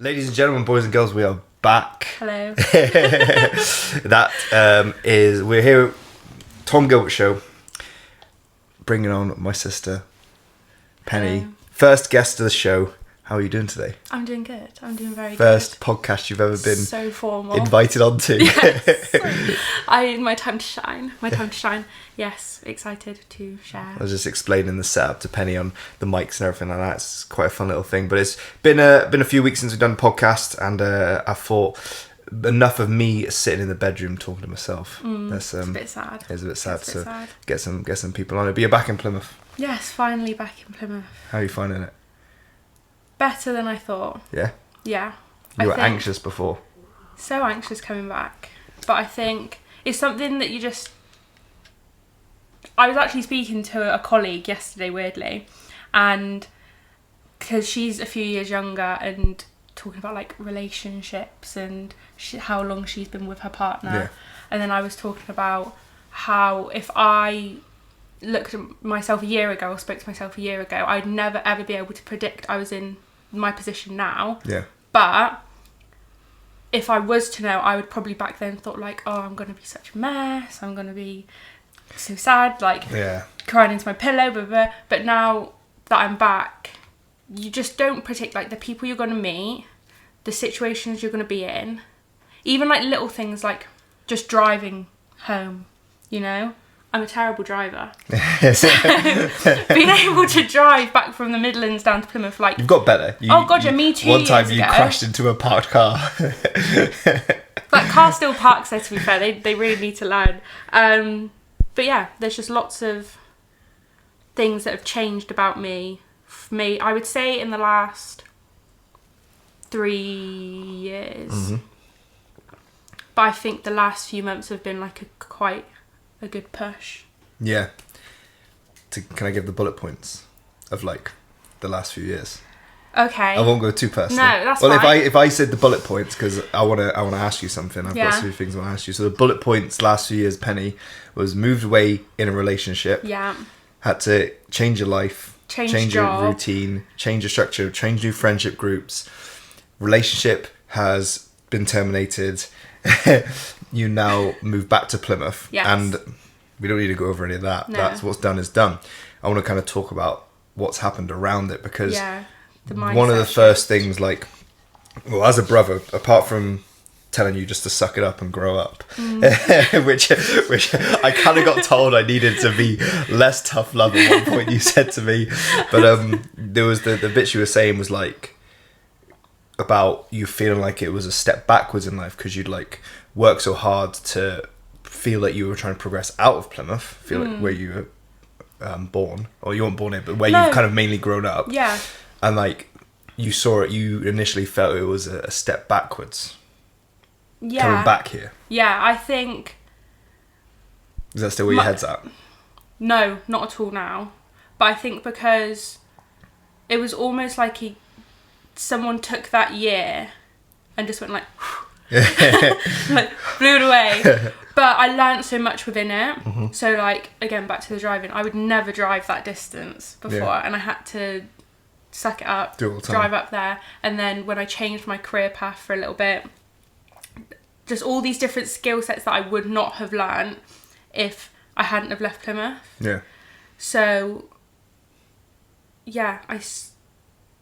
Ladies and gentlemen, boys and girls, we are back. Hello. We're here at Tom Gilbert Show, bringing on my sister, Penny. Hello. First guest of the show. How are you doing today? I'm doing good. I'm doing very First good. podcast you've ever been So formal. invited onto. Yes. My time to shine. My time to shine. Yes, excited to share. I was just explaining the setup to Penny on the mics and everything like that. It's quite a fun little thing. But it's been a few weeks since we've done a podcast, and I thought enough of me sitting in the bedroom talking to myself. It's a bit sad. It's a bit sad. It's a bit So sad. get some people on it. But you're back in Plymouth. Yes, finally back in Plymouth. How are you finding it? Better than I thought. Yeah. Yeah. You were anxious before. So anxious coming back. But I think it's something that you just... I was actually speaking to a colleague yesterday, weirdly, and because she's a few years younger, and talking about like relationships and how long she's been with her partner. Yeah. And then I was talking about how if I looked at myself a year ago or spoke to myself a year ago, I'd never ever be able to predict I was in my position now. Yeah. But if I was to know, I would probably back then thought like, oh, I'm going to be such a mess. I'm going to be so sad, like crying into my pillow, blah, blah. But now that I'm back, you just don't predict like the people you're going to meet, the situations you're going to be in, even like little things like just driving home, you know? I'm a terrible driver. So being able to drive back from the Midlands down to Plymouth, like... You've got better. Me too. One time you crashed into a parked car. That car still parks there, to be fair. They really need to learn. But yeah, there's just lots of things that have changed about me. I would say in the last 3 years. Mm-hmm. But I think the last few months have been like quite a good push. Yeah. Can I give the bullet points of like the last few years? Okay. I won't go too personal. No, that's fine. If I said the bullet points, because I want to ask you something. I've got a few things I want to ask you. So the bullet points last few years, Penny, was moved away in a relationship. Yeah. Had to change your life, change your job, routine, change your structure, change new friendship groups. Relationship has been terminated. You now move back to Plymouth. Yes. And we don't need to go over any of that. No. That's what's done is done. I want to kind of talk about what's happened around it, because one of the first things, like, well, as a brother, apart from telling you just to suck it up and grow up, which I kind of got told I needed to be less tough love at one point, you said to me. But there was the bit you were saying was like about you feeling like it was a step backwards in life because you'd like work so hard to feel like you were trying to progress out of Plymouth, like where you were born, or you weren't born here, but where you've kind of mainly grown up. Yeah. And like you saw it, you initially felt it was a step backwards. Yeah. Coming back here. Yeah, I think... Is that still where your head's at? No, not at all now. But I think because it was almost like someone took that year and just went like... like blew it away. But I learnt so much within it. Mm-hmm. So like, again, back to the driving, I would never drive that distance before. And I had to suck it up, do it all the time. Drive up there. And then when I changed my career path for a little bit, just all these different skill sets that I would not have learnt if I hadn't have left Plymouth. Yeah. So, yeah,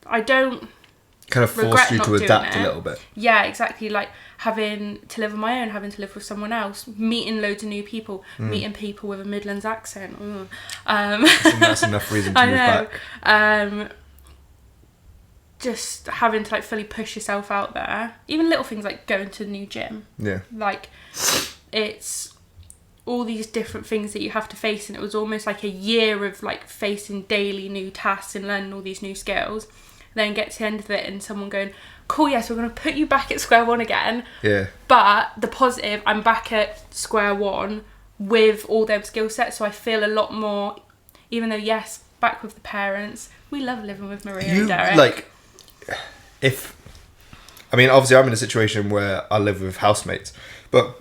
I don't... Kind of forced you to adapt a little bit. Yeah, exactly. Like having to live on my own, having to live with someone else, meeting loads of new people, meeting people with a Midlands accent. That's enough reason to move back. Just having to like fully push yourself out there. Even little things like going to a new gym. Yeah. Like it's all these different things that you have to face, and it was almost like a year of like facing daily new tasks and learning all these new skills. Then get to the end of it and someone going, cool, yes, we're going to put you back at square one again. Yeah. But the positive, I'm back at square one with all their skill sets, so I feel a lot more, even though, yes, back with the parents, we love living with Maria and Derek. Like, obviously I'm in a situation where I live with housemates, but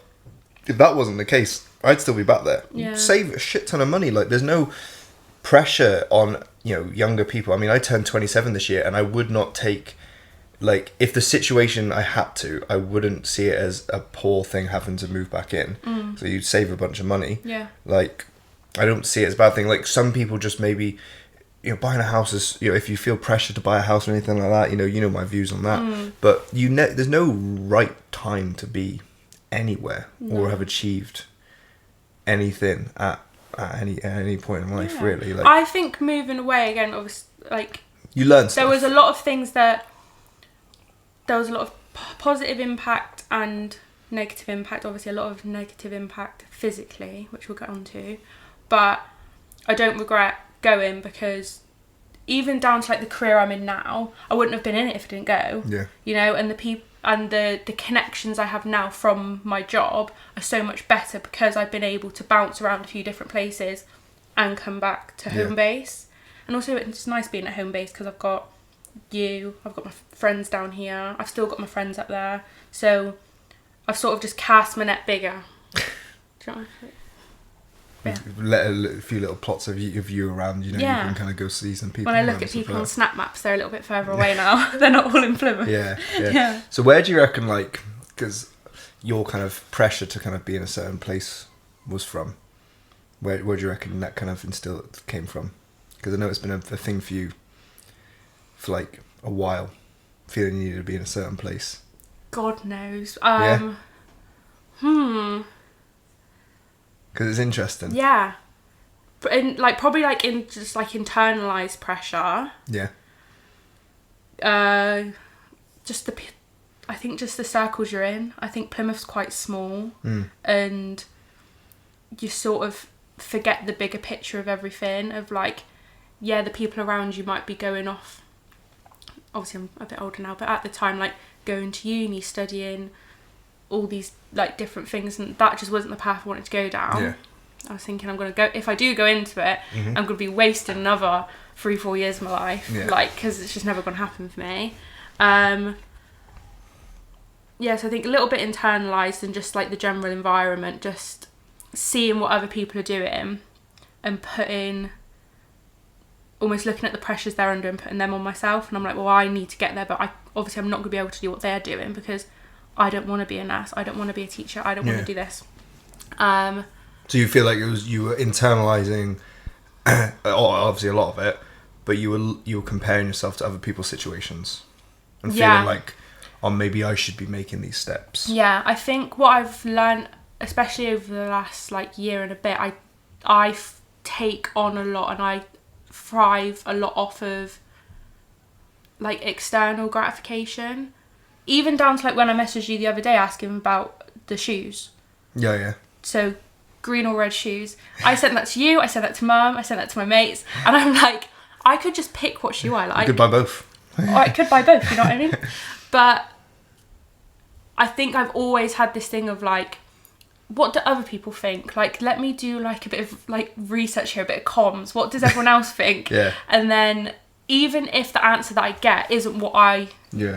if that wasn't the case, I'd still be back there. Yeah. Save a shit ton of money. Like, there's no pressure on, younger people. I mean, I turned 27 this year, and I would not take like, if the situation I had to, I wouldn't see it as a poor thing having to move back in. So you'd save a bunch of money. Yeah. Like, I don't see it as a bad thing. Like, some people just maybe, you know, buying a house is, you know, if you feel pressure to buy a house or anything like that, you know my views on that. But there's no right time to be anywhere or have achieved anything at any point in life, really. Like, I think moving away again, obviously, like, you learn stuff. There was a lot of things that there was a lot of positive impact and negative impact. Obviously, a lot of negative impact physically, which we'll get onto. But I don't regret going, because even down to like the career I'm in now, I wouldn't have been in it if I didn't go. Yeah. You know, and the people and the connections I have now from my job are so much better because I've been able to bounce around a few different places and come back to home base. And also, it's nice being at home base because I've got I've got my friends down here, I've still got my friends up there, so I've sort of just cast my net bigger. Let a few little plots of you around, you know, you can kind of go see some people. When I look at people on Snap Maps, they're a little bit further away now. They're not all in Plymouth. Yeah. So where do you reckon, like, because your kind of pressure to kind of be in a certain place was from, where do you reckon that kind of came from? Because I know it's been a thing for you for like a while, feeling you needed to be in a certain place. God knows. Because it's interesting. Yeah. Probably in just like internalized pressure. Yeah. I think just the circles you're in. I think Plymouth's quite small, and you sort of forget the bigger picture of everything. Of like, yeah, the people around you might be going off. Obviously, I'm a bit older now, but at the time, like going to uni, studying all these like different things, and that just wasn't the path I wanted to go down. Yeah. I was thinking, if I do go into it, I'm going to be wasting another 3-4 years of my life, because it's just never going to happen for me. So I think a little bit internalised and just like the general environment, just seeing what other people are doing and almost looking at the pressures they're under and putting them on myself. And I'm like, well, I need to get there, but obviously I'm not going to be able to do what they're doing because I don't want to be a nurse, I don't want to be a teacher, I don't want to do this. So you feel like you were internalising, obviously a lot of it, but you were comparing yourself to other people's situations and feeling like, oh, maybe I should be making these steps. Yeah, I think what I've learned, especially over the last like year and a bit, I take on a lot and I thrive a lot off of like external gratification. Even down to like when I messaged you the other day asking about the shoes. Yeah. So green or red shoes. I sent that to you, I sent that to Mum, I sent that to my mates, and I'm like, I could just pick what shoe I like. You could buy both. Or I could buy both, you know what I mean? But I think I've always had this thing of like, what do other people think? Like, let me do like a bit of like research here, a bit of comms. What does everyone else think? Yeah. And then even if the answer that I get isn't what I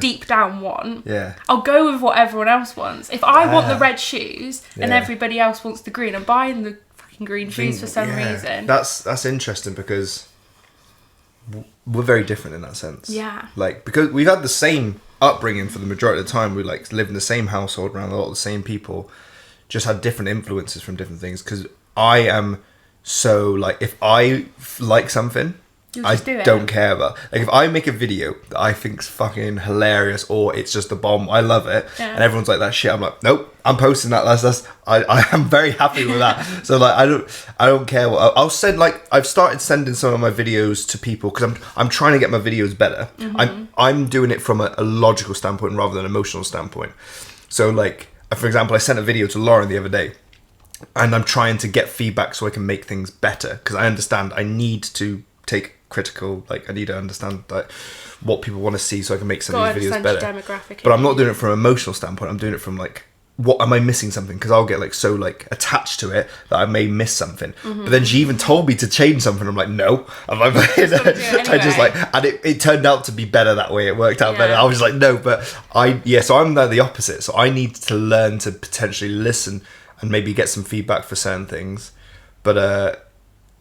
deep down want, I'll go with what everyone else wants. If I want the red shoes and everybody else wants the green, I'm buying the fucking green shoes for some reason. That's interesting because we're very different in that sense. Yeah. Like, because we've had the same upbringing for the majority of the time. We like live in the same household around a lot of the same people, just had different influences from different things. Because I am so like, if I like something, I don't care about. Like, if I make a video that I think's fucking hilarious or it's just a bomb, I love it, and everyone's like, that shit, I'm like, nope, I'm posting that. I am very happy with that. So like, I don't care what I'll send. Like, I've started sending some of my videos to people because I'm trying to get my videos better. I'm doing it from a logical standpoint rather than an emotional standpoint. So like, for example, I sent a video to Lauren the other day, and I'm trying to get feedback so I can make things better because I understand I need to take critical, like I need to understand like what people want to see so I can make some of these videos better. But I'm not doing it from an emotional standpoint. I'm doing it from like, what am I missing something? Because I'll get like so like attached to it that I may miss something. But then she even told me to change something. I'm like, no. I'm like, I just like, and it turned out to be better that way. It worked out better. I was like, no, but so I'm the opposite. So I need to learn to potentially listen and maybe get some feedback for certain things. But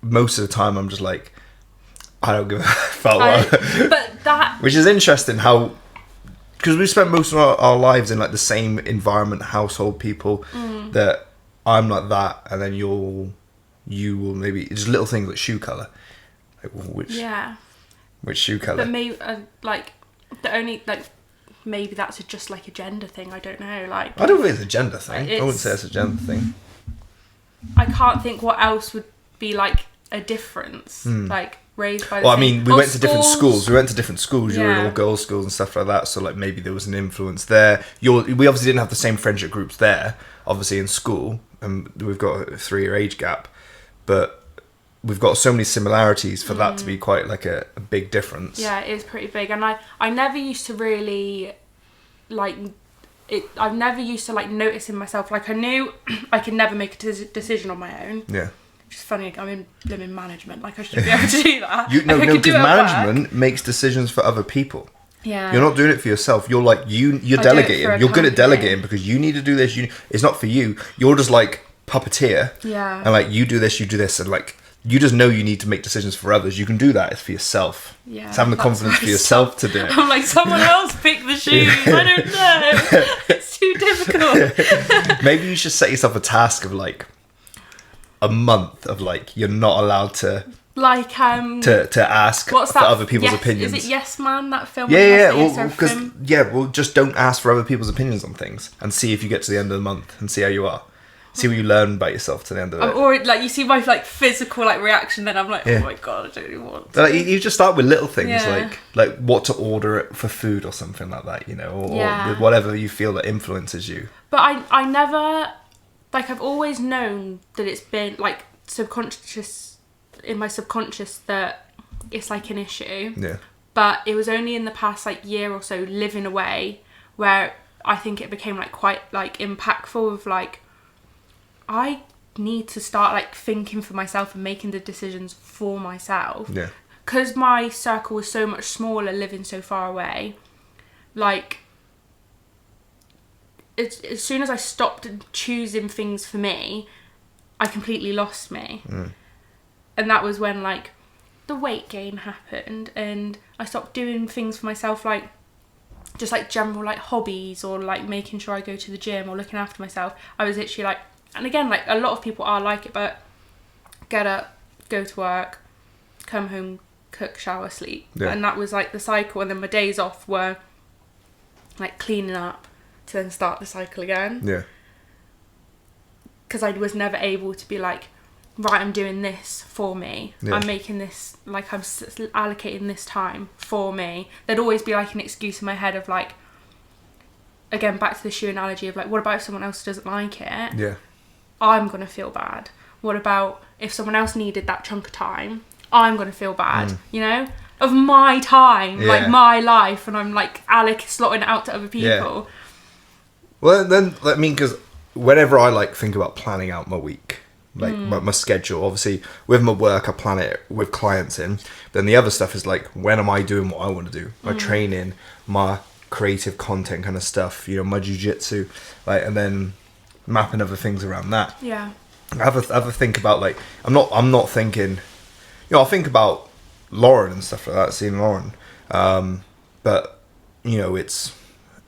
most of the time I'm just like, I don't give a fuck. But that, which is interesting how because we spent most of our lives in like the same environment, household, people, that I'm like that, and then you will maybe just little things like shoe color, like which shoe color. But maybe like the only like maybe that's just like a gender thing. I don't know. Like I don't think it's a gender thing. I wouldn't say it's a gender thing. I can't think what else would be like a difference. Like raised by. Well, I mean, we went to different schools. We went to different schools. You were in all girls' schools and stuff like that. So like maybe there was an influence there. We obviously didn't have the same friendship groups there. Obviously in school, and we've got a 3-year age gap, but we've got so many similarities for that to be quite like a big difference. Yeah, it is pretty big, and I never used to really like it. I've never used to like notice in myself. Like I knew I could never make a decision on my own. Yeah. Which is funny. I'm in management. Like I should be able to do that. No, because management makes decisions for other people. Yeah. You're not doing it for yourself. You're like you're delegating. You're good at delegating because you need to do this. It's not for you. You're just like puppeteer. Yeah. And like you do this, and like you just know you need to make decisions for others. You can do that. It's for yourself. Yeah. It's having the confidence for yourself to do it. I'm like, someone else pick the shoes. I don't know. It's too difficult. Maybe you should set yourself a task of like a month of like you're not allowed to. Like to ask for other people's opinions. Is it Yes Man, that film? Well, just don't ask for other people's opinions on things and see if you get to the end of the month and see how you are. See what you learn about yourself to the end of it. Or like you see my like physical like reaction, then I'm like, oh my god, I don't even want to. Like, you just start with little things like what to order for food or something like that, you know, or whatever you feel that influences you. But I never like I've always known that it's been like in my subconscious that it's like an issue. Yeah. But it was only in the past like year or so living away where I think it became like quite like impactful of like I need to start like thinking for myself and making the decisions for myself. Yeah. Because my circle was so much smaller living so far away, like as soon as I stopped choosing things for me, I completely lost me. And that was when like the weight gain happened and I stopped doing things for myself, like just like general like hobbies or like making sure I go to the gym or looking after myself. I was literally like, and again, like a lot of people are like it, but get up, go to work, come home, cook, shower, sleep. Yeah. And that was like the cycle. And then my days off were like cleaning up to then start the cycle again. Yeah. Because I was never able to be like, right, I'm doing this for me. Yeah. I'm making this, like I'm allocating this time for me. There'd always be like an excuse in my head of like, again, back to the shoe analogy of like, what about if someone else doesn't like it? Yeah. I'm going to feel bad. What about if someone else needed that chunk of time? I'm going to feel bad, you know? Of my time, like my life, and I'm like slotting it out to other people. Yeah. Well, then, I mean, because whenever I like think about planning out my week, like my schedule, obviously with my work I plan it with clients in, then the other stuff is like, when am I doing what I want to do? My training, my creative content kind of stuff, you know, my jiu-jitsu, like, and then mapping other things around that. Yeah. I have a think about like, I'm not thinking, you know, I'll think about Lauren and stuff like that, seeing Lauren, but you know, it's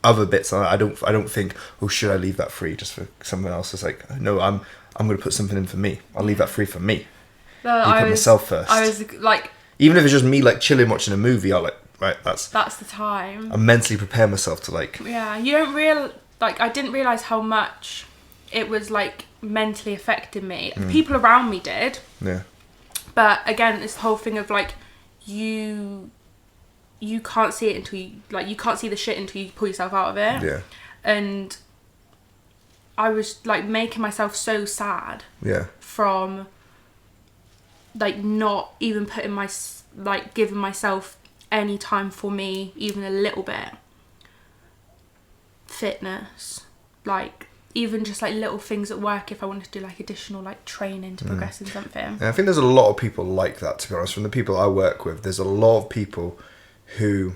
other bits. I don't think, oh, should I leave that free just for someone else? It's like, no, I'm going to put something in for me. I'll leave that free for me. I put myself first. I was like, even if it's just me like chilling watching a movie, I'll like, right, that's the time. I mentally prepare myself to like. Yeah, you don't I didn't realize how much it was like mentally affecting me. People around me did. Yeah. But again, it's the whole thing of like you can't see it until you can't see the shit until you pull yourself out of it. Yeah. And I was like making myself so sad. Yeah. From like not even giving myself any time for me, even a little bit. Fitness, like even just like little things at work, if I wanted to do like additional like training to progress in something. And I think there's a lot of people like that, to be honest. From the people I work with, there's a lot of people who,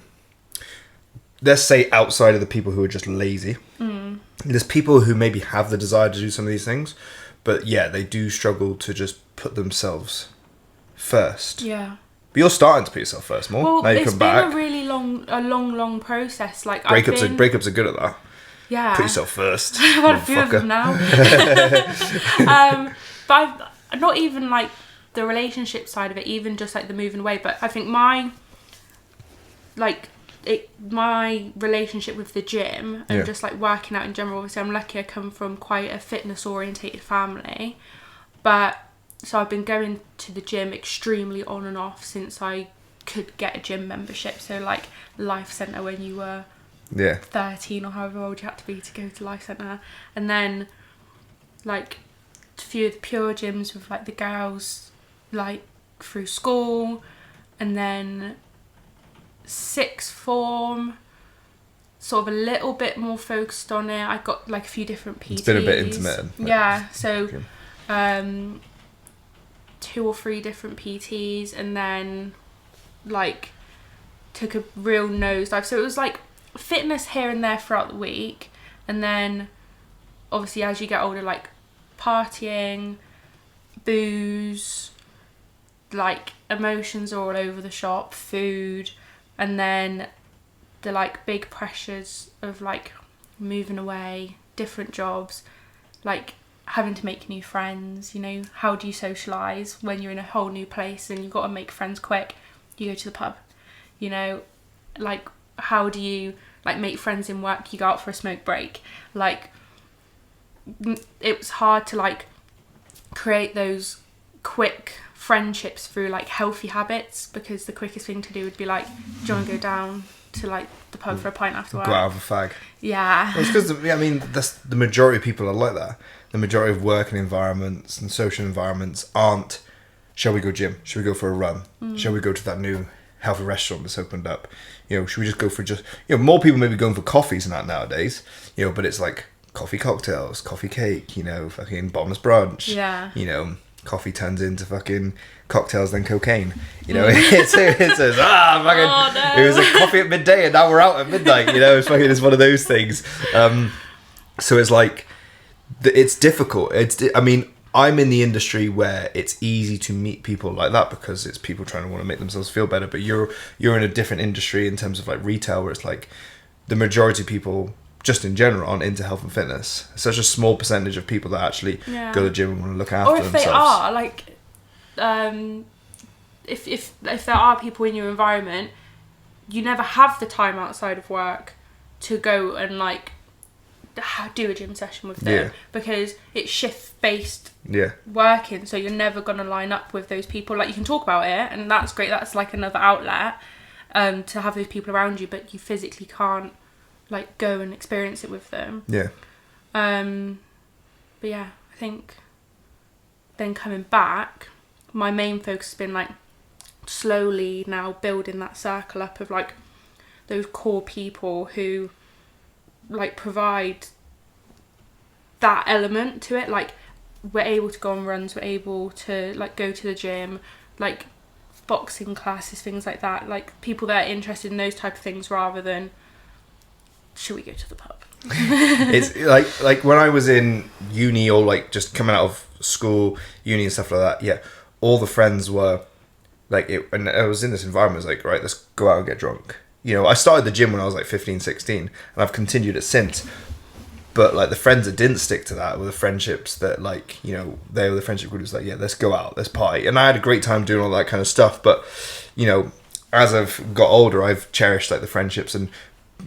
let's say outside of the people who are just lazy, there's people who maybe have the desire to do some of these things, but yeah, they do struggle to just put themselves first. Yeah. But you're starting to put yourself first more. Well, now you it's come been back. a really long long process. Like breakups are good at that. Yeah. Put yourself first. I've had a few of them now. But I've not even like the relationship side of it, even just like the moving away. But I think my relationship with the gym and just like working out in general. Obviously, I'm lucky I come from quite a fitness orientated family, but so I've been going to the gym extremely on and off since I could get a gym membership. So like Life Centre when you were 13 or however old you had to be to go to Life Centre, and then like a few of the pure gyms with like the girls like through school, and then sixth form sort of a little bit more focused on it. I got like a few different PTs. It's been a bit intermittent. So 2 or 3 different PTs, and then like took a real nosedive. So it was like fitness here and there throughout the week, and then obviously as you get older, like partying, booze, like emotions are all over the shop, food, and then the like big pressures of like moving away, different jobs, like having to make new friends. You know, how do you socialise when you're in a whole new place and you've got to make friends quick? You go to the pub. You know, like how do you like make friends in work? You go out for a smoke break. Like it was hard to like create those quick friendships through like healthy habits, because the quickest thing to do would be like, do you want to go down to like the pub for a pint after work? Go out with a fag. Yeah. Well, it's because I mean that's the majority of people are like that. The majority of working environments and social environments aren't, shall we go gym? Shall we go for a run? Shall we go to that new healthy restaurant that's opened up? You know, should we just go for more people maybe going for coffees and that nowadays, you know, but it's like coffee cocktails, coffee cake, you know, fucking bottomless brunch. Yeah. You know, coffee turns into fucking cocktails, then cocaine. You know, it says, fucking, it was a coffee at midday and now we're out at midnight. You know, it's one of those things. So it's like, it's difficult. I mean, I'm in the industry where it's easy to meet people like that because it's people trying to want to make themselves feel better. But you're in a different industry in terms of like retail, where it's like the majority of people just in general aren't into health and fitness. Such a small percentage of people that actually go to the gym and want to look after themselves. Or if they are, like, if there are people in your environment, you never have the time outside of work to go and like do a gym session with them, because it's shift based working, so you're never going to line up with those people. Like, you can talk about it and that's great, that's like another outlet to have those people around you, but you physically can't like go and experience it with them. But yeah, I think then coming back, my main focus has been like slowly now building that circle up of like those core people who like provide that element to it. Like, we're able to go on runs, we're able to like go to the gym, like boxing classes, things like that. Like people that are interested in those type of things rather than, should we go to the pub? It's like when I was in uni or like just coming out of school, uni and stuff like that. Yeah, all the friends were like it, and I was in this environment. It's like, right, let's go out and get drunk. You know, I started the gym when I was like 15, 16, and I've continued it since. But like the friends that didn't stick to that were the friendships that, like, you know, they were the friendship group. It was like, yeah, let's go out, let's party. And I had a great time doing all that kind of stuff. But, you know, as I've got older, I've cherished like the friendships and,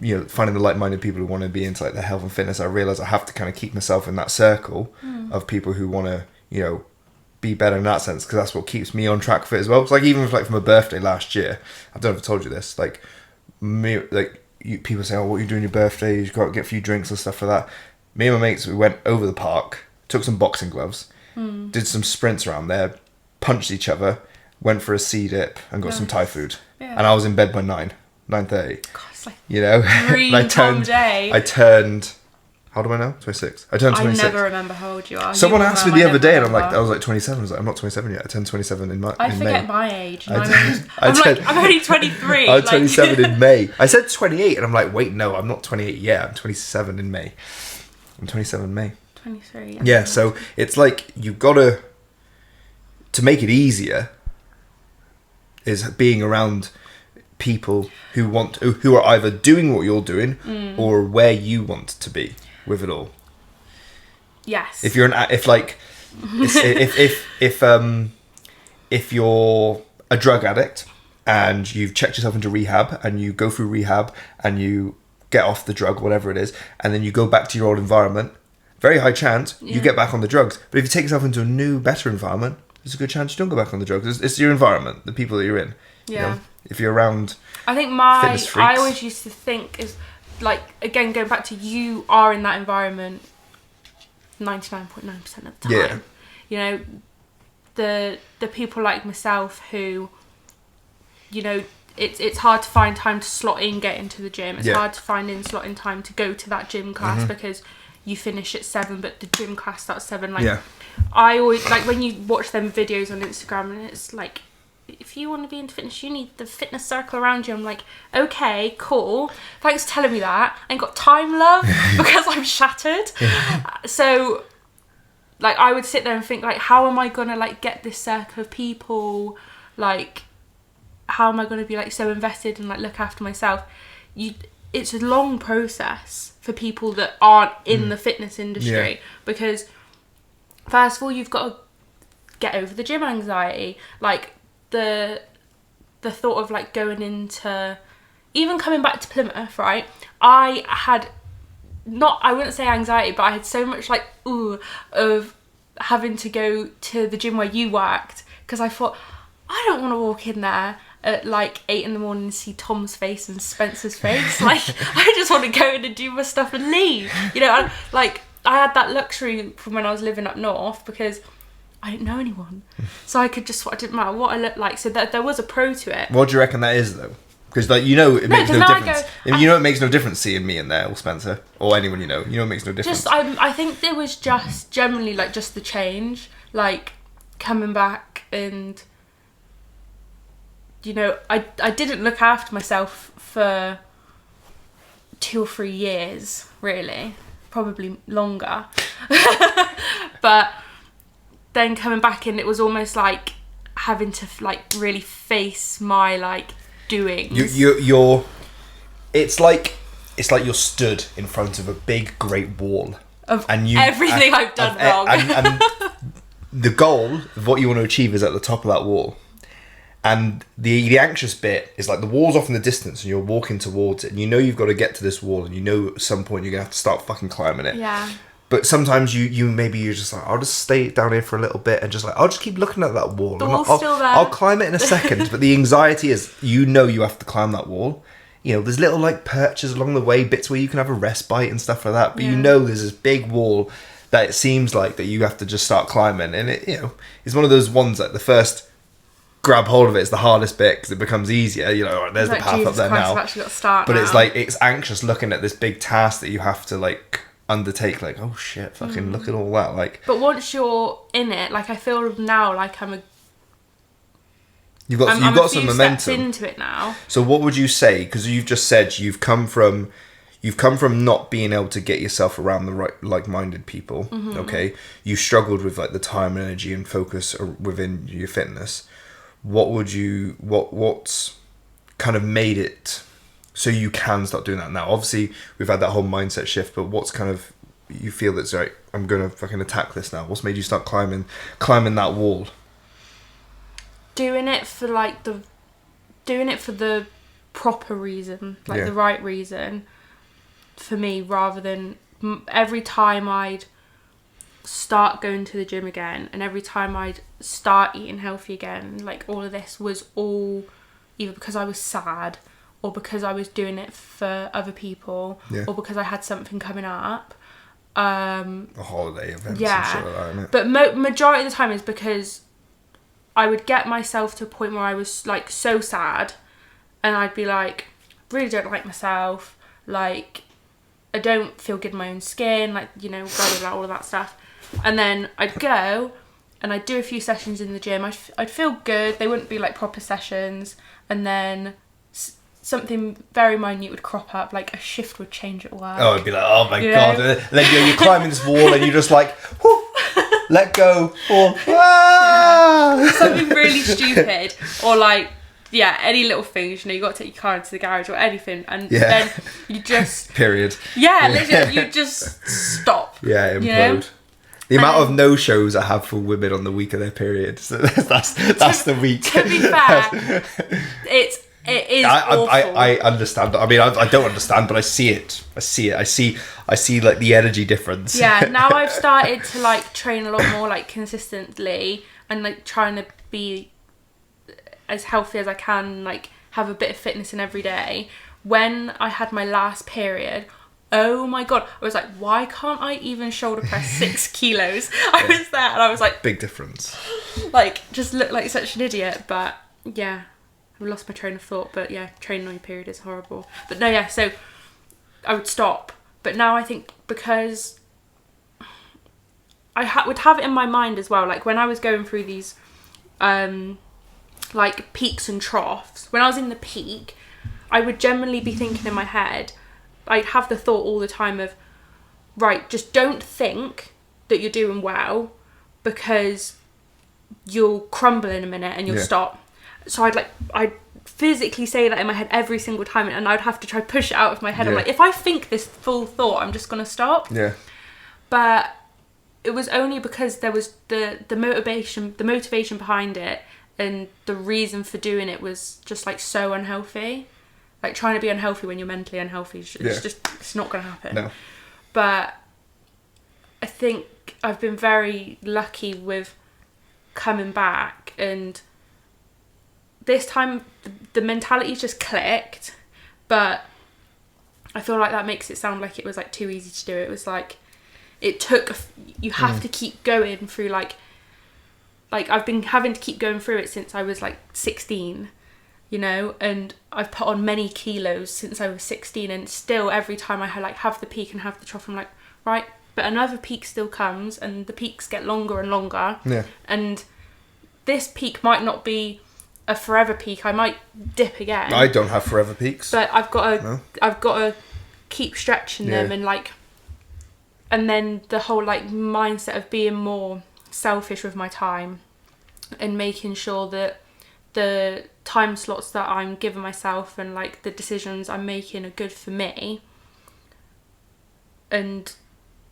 you know, finding the like-minded people who want to be into like the health and fitness. I realised I have to kind of keep myself in that circle of people who want to, you know, be better in that sense, because that's what keeps me on track for it as well. It's like, even with, like, for my birthday last year, I don't know if I told you this, like, people say, oh, what are you doing your birthday? You've got to get a few drinks and stuff like that. Me and my mates, we went over the park, took some boxing gloves, did some sprints around there, punched each other, went for a sea dip, and got some Thai food. Yeah. And I was in bed by 9:30. God, it's like, you know, day. I turned. How do I know? 26. I turned 26. I never remember how old you are. Someone asked me the other day, and I was like 27. I was like, I'm not 27 yet. I turned 27 in May. I forget my age. I'm only 23. I was 27 in May. I said 28, and I'm like, wait, no, I'm not 28 yet. I'm 27 in May. I'm 27 in May. 23. Yeah, so it's like you've got to make it easier, is being around people who are either doing what you're doing or where you want to be with it all. Yes. If you're if you're a drug addict and you've checked yourself into rehab and you go through rehab and you get off the drug, whatever it is, and then you go back to your old environment, very high chance you get back on the drugs. But if you take yourself into a new, better environment, there's a good chance you don't go back on the drugs. It's your environment, the people that you're in. Yeah. You know? If you're around I think fitness freaks. I always used to think is, like, again, going back to you are in that environment 99.9% of the time. Yeah. You know, the people like myself who, you know, it's hard to find time to slot in, get into the gym. It's hard to find slot in time to go to that gym class because you finish at 7, but the gym class starts at 7. Like, I always, like, when you watch them videos on Instagram and it's like, if you want to be into fitness, you need the fitness circle around you. I'm like, okay, cool. Thanks for telling me that. I ain't got time, love, because I'm shattered. So, like, I would sit there and think, like, how am I going to, like, get this circle of people? Like, how am I going to be, like, so invested and, like, look after myself? It's a long process for people that aren't in the fitness industry because, first of all, you've got to get over the gym anxiety. Like, the thought of, like, going into, even coming back to Plymouth, right? I had I wouldn't say anxiety, but I had so much, like, of having to go to the gym where you worked, because I thought, I don't want to walk in there at, like, 8 in the morning and see Tom's face and Spencer's face. Like, I just want to go in and do my stuff and leave. You know, I had that luxury from when I was living up north because I didn't know anyone. So I could just, it didn't matter what I looked like. So there was a pro to it. What do you reckon that is, though? Because, like, you know, it makes no difference. You know, it makes no difference seeing me in there or Spencer or anyone you know. You know, it makes no difference. I think there was just generally, like, just the change, like, coming back and, you know, I didn't look after myself for 2 or 3 years, really, probably longer. But then coming back in, it was almost like having to, like, really face my, like, doings. You're it's like you're stood in front of a big great wall of everything I've done wrong. And the goal of what you want to achieve is at the top of that wall. And the anxious bit is, like, the wall's off in the distance and you're walking towards it and you know you've got to get to this wall and you know at some point you're going to have to start fucking climbing it. Yeah. But sometimes you're just like, I'll just stay down here for a little bit and just, like, I'll just keep looking at that wall. The wall's still there. I'll climb it in a second. But the anxiety is, you know you have to climb that wall. You know, there's little, like, perches along the way, bits where you can have a respite and stuff like that. But you know there's this big wall that it seems like that you have to just start climbing. And it, you know, it's one of those ones that the first grab hold of it is the hardest bit because it becomes easier. You know, right, there's the path up there now. I've actually got to start but now. It's like, it's anxious looking at this big task that you have to, like, undertake, like, oh shit, fucking look at all that, like. But once you're in it, like, I feel now like you've got some momentum steps into it now. So what would you say, because you've just said you've come from not being able to get yourself around the right like-minded people, okay, you struggled with, like, the time and energy and focus within your fitness. What's kind of made it so you can start doing that now? Obviously, we've had that whole mindset shift, but what's kind of, you feel that's right, I'm going to fucking attack this now? What's made you start climbing that wall? Doing it for the proper reason, like the right reason for me, rather than every time I'd start going to the gym again and every time I'd start eating healthy again, like, all of this was all either because I was sad or because I was doing it for other people, or because I had something coming up. A holiday event, and shit like that, isn't it? But majority of the time is because I would get myself to a point where I was, like, so sad and I'd be like, really don't like myself, like, I don't feel good in my own skin, like, you know, blah, blah, blah, all of that stuff. And then I'd go and I'd do a few sessions in the gym. I'd feel good. They wouldn't be, like, proper sessions. And then something very minute would crop up, like a shift would change at work. Oh, it'd be like, oh my God. And then you're climbing this wall and you're just like, whoo, let go. Or, something really stupid. Or, like, any little things, you got to take your car into the garage or anything, and then you just period. Yeah, literally, you just stop. Yeah, implode. The amount of no-shows I have for women on the week of their period. So that's the week. To be fair, it is awful. I understand. I mean, I don't understand, but I see it. I see like the energy difference. Yeah, now I've started to like train a lot more like consistently and like trying to be as healthy as I can, like have a bit of fitness in every day. When I had my last period, oh my god, I was like, why can't I even shoulder press 6 kilos? I was there and I was like, big difference. Like, just look like such an idiot. But yeah, I've lost my train of thought. But yeah, training on your period is horrible. But no, yeah, so I would stop. But now I think because I would have it in my mind as well, like when I was going through these like peaks and troughs, when I was in the peak, I would generally be thinking in my head, I'd have the thought all the time of, right, just don't think that you're doing well because you'll crumble in a minute and you'll stop. So I'd physically say that in my head every single time, and I'd have to try push it out of my head. I'm like, if I think this full thought, I'm just going to stop. Yeah. But it was only because there was the motivation behind it, and the reason for doing it was just like so unhealthy. Like trying to be unhealthy when you're mentally unhealthy, it's not going to happen. No. But I think I've been very lucky with coming back, and this time the mentality's just clicked. But I feel like that makes it sound like it was like too easy to do. It was like you have to keep going through like I've been having to keep going through it since I was like 16. And I've put on many kilos since I was 16, and still every time I have the peak and have the trough, I'm like, right, but another peak still comes, and the peaks get longer and longer. Yeah. And this peak might not be a forever peak. I might dip again. I don't have forever peaks. But I've got to keep stretching them, and then the whole like mindset of being more selfish with my time and making sure that the time slots that I'm giving myself and like the decisions I'm making are good for me. And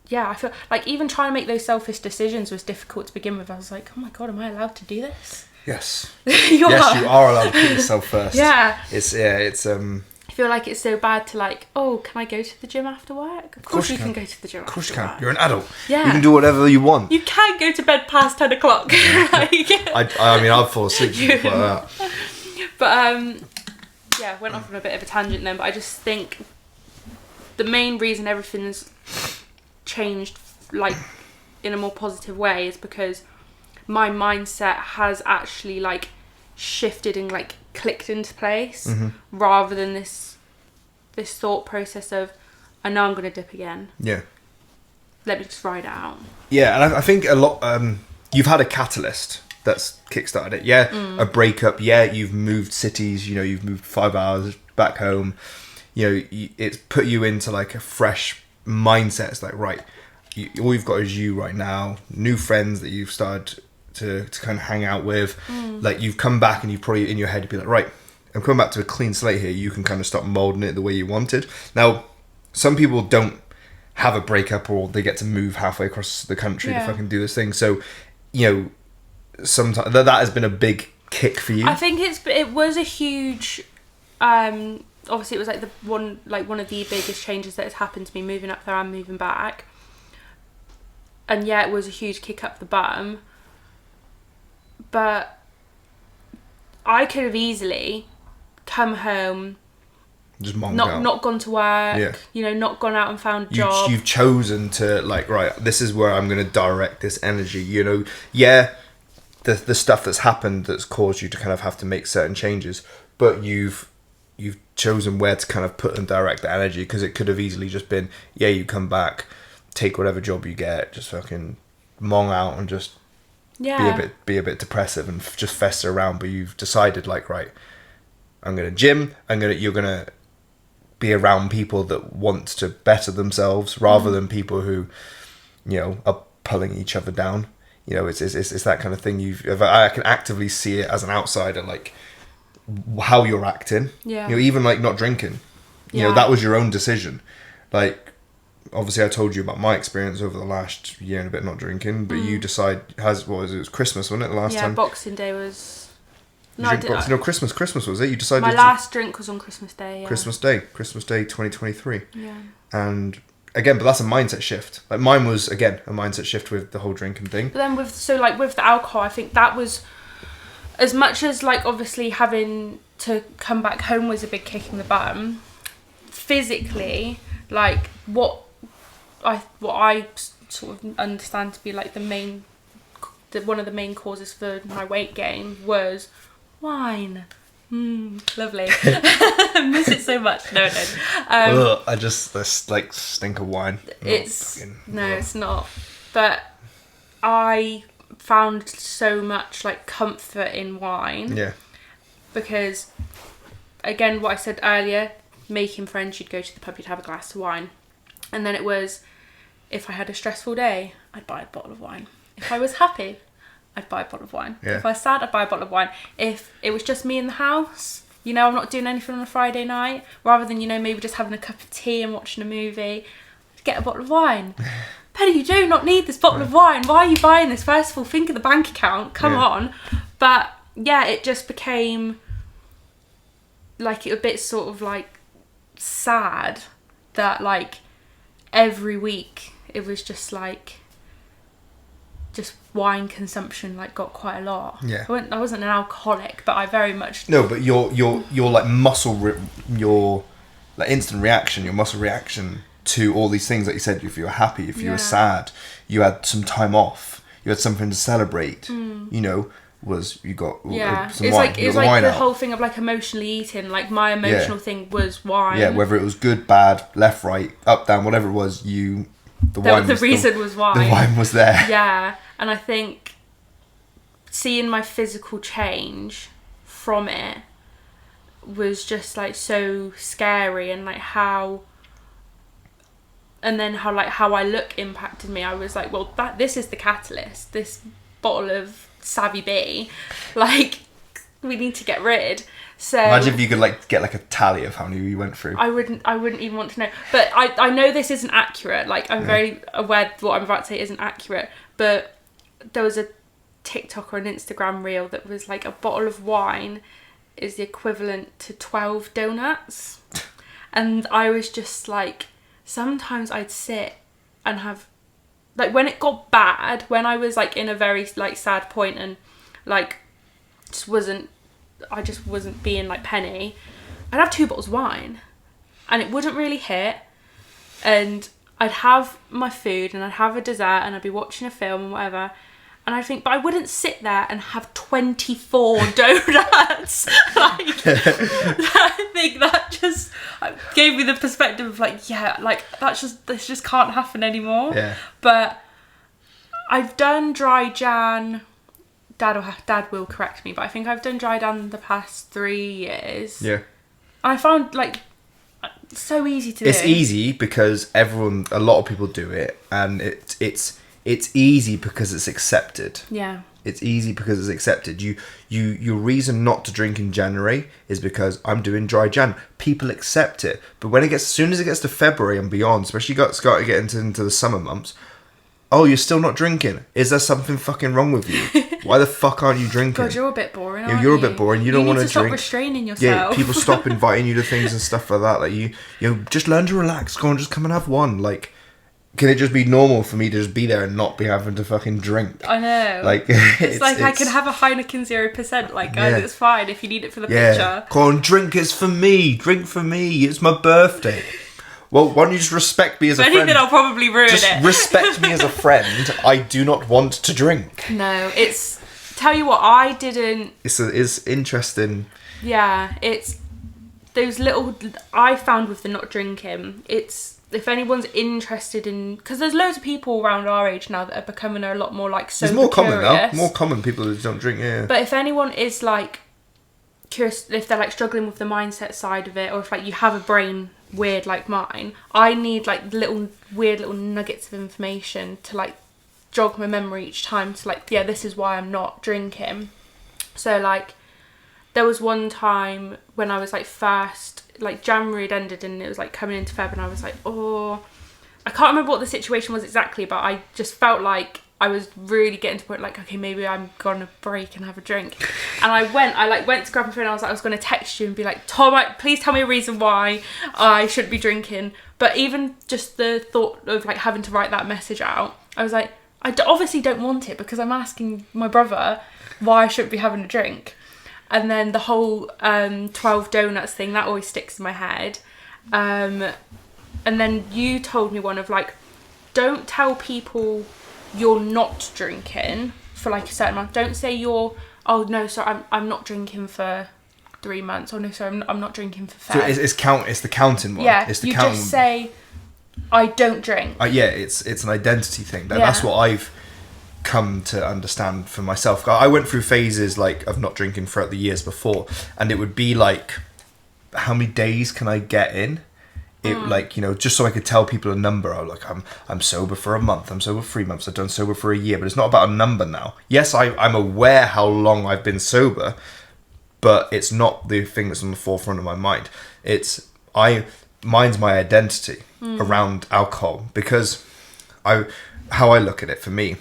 yeah, I feel like even trying to make those selfish decisions was difficult to begin with. I was like, oh my god, am I allowed to do this? Yes. You are allowed to put yourself first. Yeah. It's I feel like it's so bad to like, oh, can I go to the gym after work? Of course you can go to the gym. Of course you after can. work. You're an adult. Yeah. You can do whatever you want. You can go to bed past 10 o'clock. I mean, I'll fall asleep like that. But yeah, went off on a bit of a tangent then. But I just think the main reason everything's changed like in a more positive way is because my mindset has actually like shifted and like clicked into place, rather than this thought process of, I know I'm going to dip again. Yeah. Let me just ride it out. Yeah, and I think a lot. You've had a catalyst that's kickstarted it. Yeah, a breakup. Yeah, you've moved cities. You've moved 5 hours back home. It's put you into like a fresh mindset. It's like, right, all you've got is you right now. New friends that you've started to kind of hang out with. Like you've come back and you've probably in your head be like, right, I'm coming back to a clean slate here. You can kind of start molding it the way you wanted. Now, some people don't have a breakup, or they get to move halfway across the country to fucking do this thing. So, sometimes that has been a big kick for you. I think it was a huge. Obviously, it was like one of the biggest changes that has happened to me, moving up there and moving back. And yeah, it was a huge kick up the bum. But I could have come home, just out. Not gone to work, not gone out and found a job. You've chosen to like, right, this is where I'm going to direct this energy. Yeah, the stuff that's happened that's caused you to kind of have to make certain changes, but you've chosen where to kind of put and direct the energy, because it could have easily just been, you come back, take whatever job you get, just fucking mong out and just be a bit depressive and just fester around. But you've decided like, right, I'm gonna gym. You're gonna be around people that want to better themselves, rather than people who, are pulling each other down. It's that kind of thing. I can actively see it as an outsider, like how you're acting. Yeah. You know, even like not drinking. You know, that was your own decision. Like, obviously I told you about my experience over the last year and a bit not drinking, but you decide, it was Christmas, wasn't it, the last time? Yeah, Boxing Day was... Christmas was it? You decided... My last drink was on Christmas Day, yeah. Christmas Day 2023. Yeah. And again, but that's a mindset shift. Like mine was, again, a mindset shift with the whole drinking thing. But then with the alcohol, I think that was, as much as like obviously having to come back home was a big kick in the bum, physically, like what I sort of understand to be like one of the main causes for my weight gain was wine. Lovely. I miss it so much. No. I just like stink of wine. It's not. But I found so much like comfort in wine. Yeah. Because, again, what I said earlier, making friends, you'd go to the pub, you'd have a glass of wine, and then it was, if I had a stressful day, I'd buy a bottle of wine. If I was happy, I'd buy a bottle of wine. Yeah. If I was sad, I'd buy a bottle of wine. If it was just me in the house, you know, I'm not doing anything on a Friday night, rather than, you know, maybe just having a cup of tea and watching a movie, I'd get a bottle of wine. Penny, you do not need this bottle of wine. Why are you buying this? First of all, think of the bank account. Come on. But, yeah, it just became, like, a bit sort of, like, sad that, like, every week it was just, like... just wine consumption like got quite a lot. Yeah. I wasn't an alcoholic, but I very much... No, but your like your like instant reaction, your muscle reaction to all these things, like you said, if you were happy, if you were sad, you had some time off, you had something to celebrate, you know, you got some wine. It's like the whole thing of like emotionally eating, like my emotional thing was wine. Yeah, whether it was good, bad, left, right, up, down, whatever it was, the reason was wine. The wine was there. Yeah, and I think seeing my physical change from it was just like so scary, and like how I look impacted me. I was like, well, this is the catalyst. This bottle of Savvy B, like, we need to get rid. So imagine if you could like get like a tally of how many you went through. I wouldn't even want to know. But I know this isn't accurate. Like, I'm very aware what I'm about to say isn't accurate. But there was a TikTok or an Instagram reel that was like a bottle of wine is the equivalent to 12 donuts. And I was just like, sometimes I'd sit and have, like, when it got bad, when I was like in a very like sad point and like I just wasn't being like Penny, I'd have 2 bottles of wine and it wouldn't really hit, and I'd have my food and I'd have a dessert and I'd be watching a film and whatever, and I think, but I wouldn't sit there and have 24 donuts. Like, I think that just gave me the perspective of like, yeah, like this just can't happen anymore. Yeah. But I've done dry Jan. Dad will correct me, but I think I've done dry Jan the past 3 years. Yeah. And I found like so easy to do. It's easy because a lot of people do it, and it's easy because it's accepted. Yeah. It's easy because it's accepted. Your reason not to drink in January is because I'm doing dry Jan. People accept it, but as soon as it gets to February and beyond, especially start to get into the summer months. Oh, you're still not drinking? Is there something fucking wrong with you? Why the fuck aren't you drinking? God, you're a bit boring, aren't you're a bit boring. You don't want to drink. Stop restraining yourself. Yeah, people stop inviting you to things and stuff like that. Like you just learn to relax. Go on, just come and have one. Like, can it just be normal for me to just be there and not be having to fucking drink? I know. Like it's like I can have a Heineken 0%. Like, guys, it's fine if you need it for the picture. Go on, drink. It's for me. Drink for me. It's my birthday. Well, why don't you just respect me as a friend? If anything, I'll probably ruin it. Just respect me as a friend. I do not want to drink. No, it's... Tell you what, I didn't... It's interesting. Yeah, it's... Those little... I found with the not drinking, it's... If anyone's interested in... Because there's loads of people around our age now that are becoming a lot more, like, sober. It's more common now. More common people who don't drink, yeah. But if anyone is, like, curious... If they're, like, struggling with the mindset side of it, or if, like, you have a brain... weird like mine, I need like weird little nuggets of information to like jog my memory each time to like, yeah, this is why I'm not drinking. So like there was one time when I was like first, like January had ended and it was like coming into Feb, and I was like, oh, I can't remember what the situation was exactly, but I just felt like I was really getting to the point like, okay, maybe I'm gonna break and have a drink. And I went to grab my phone, and I was gonna text you and be like, Tom, please tell me a reason why I shouldn't be drinking. But even just the thought of like having to write that message out, I was like, obviously don't want it, because I'm asking my brother why I shouldn't be having a drink. And then the whole 12 donuts thing, that always sticks in my head. And then you told me one of like, don't tell people you're not drinking for like a certain amount. Don't say oh no, sorry, I'm not drinking for 3 months. Oh no, sorry, I'm not drinking for Feb. So it's the counting one. Yeah, it's the you just say, I don't drink. Yeah, it's an identity thing. That's what I've come to understand for myself. I went through phases like of not drinking throughout the years before, and it would be like, how many days can I get in? Like, you know, just so I could tell people a number. I was like, I'm sober for a month, I'm sober for 3 months, I've done sober for a year. But it's not about a number now. Yes, I'm aware how long I've been sober, but it's not the thing that's on the forefront of my mind. Mine's my identity around alcohol, because how I look at it for me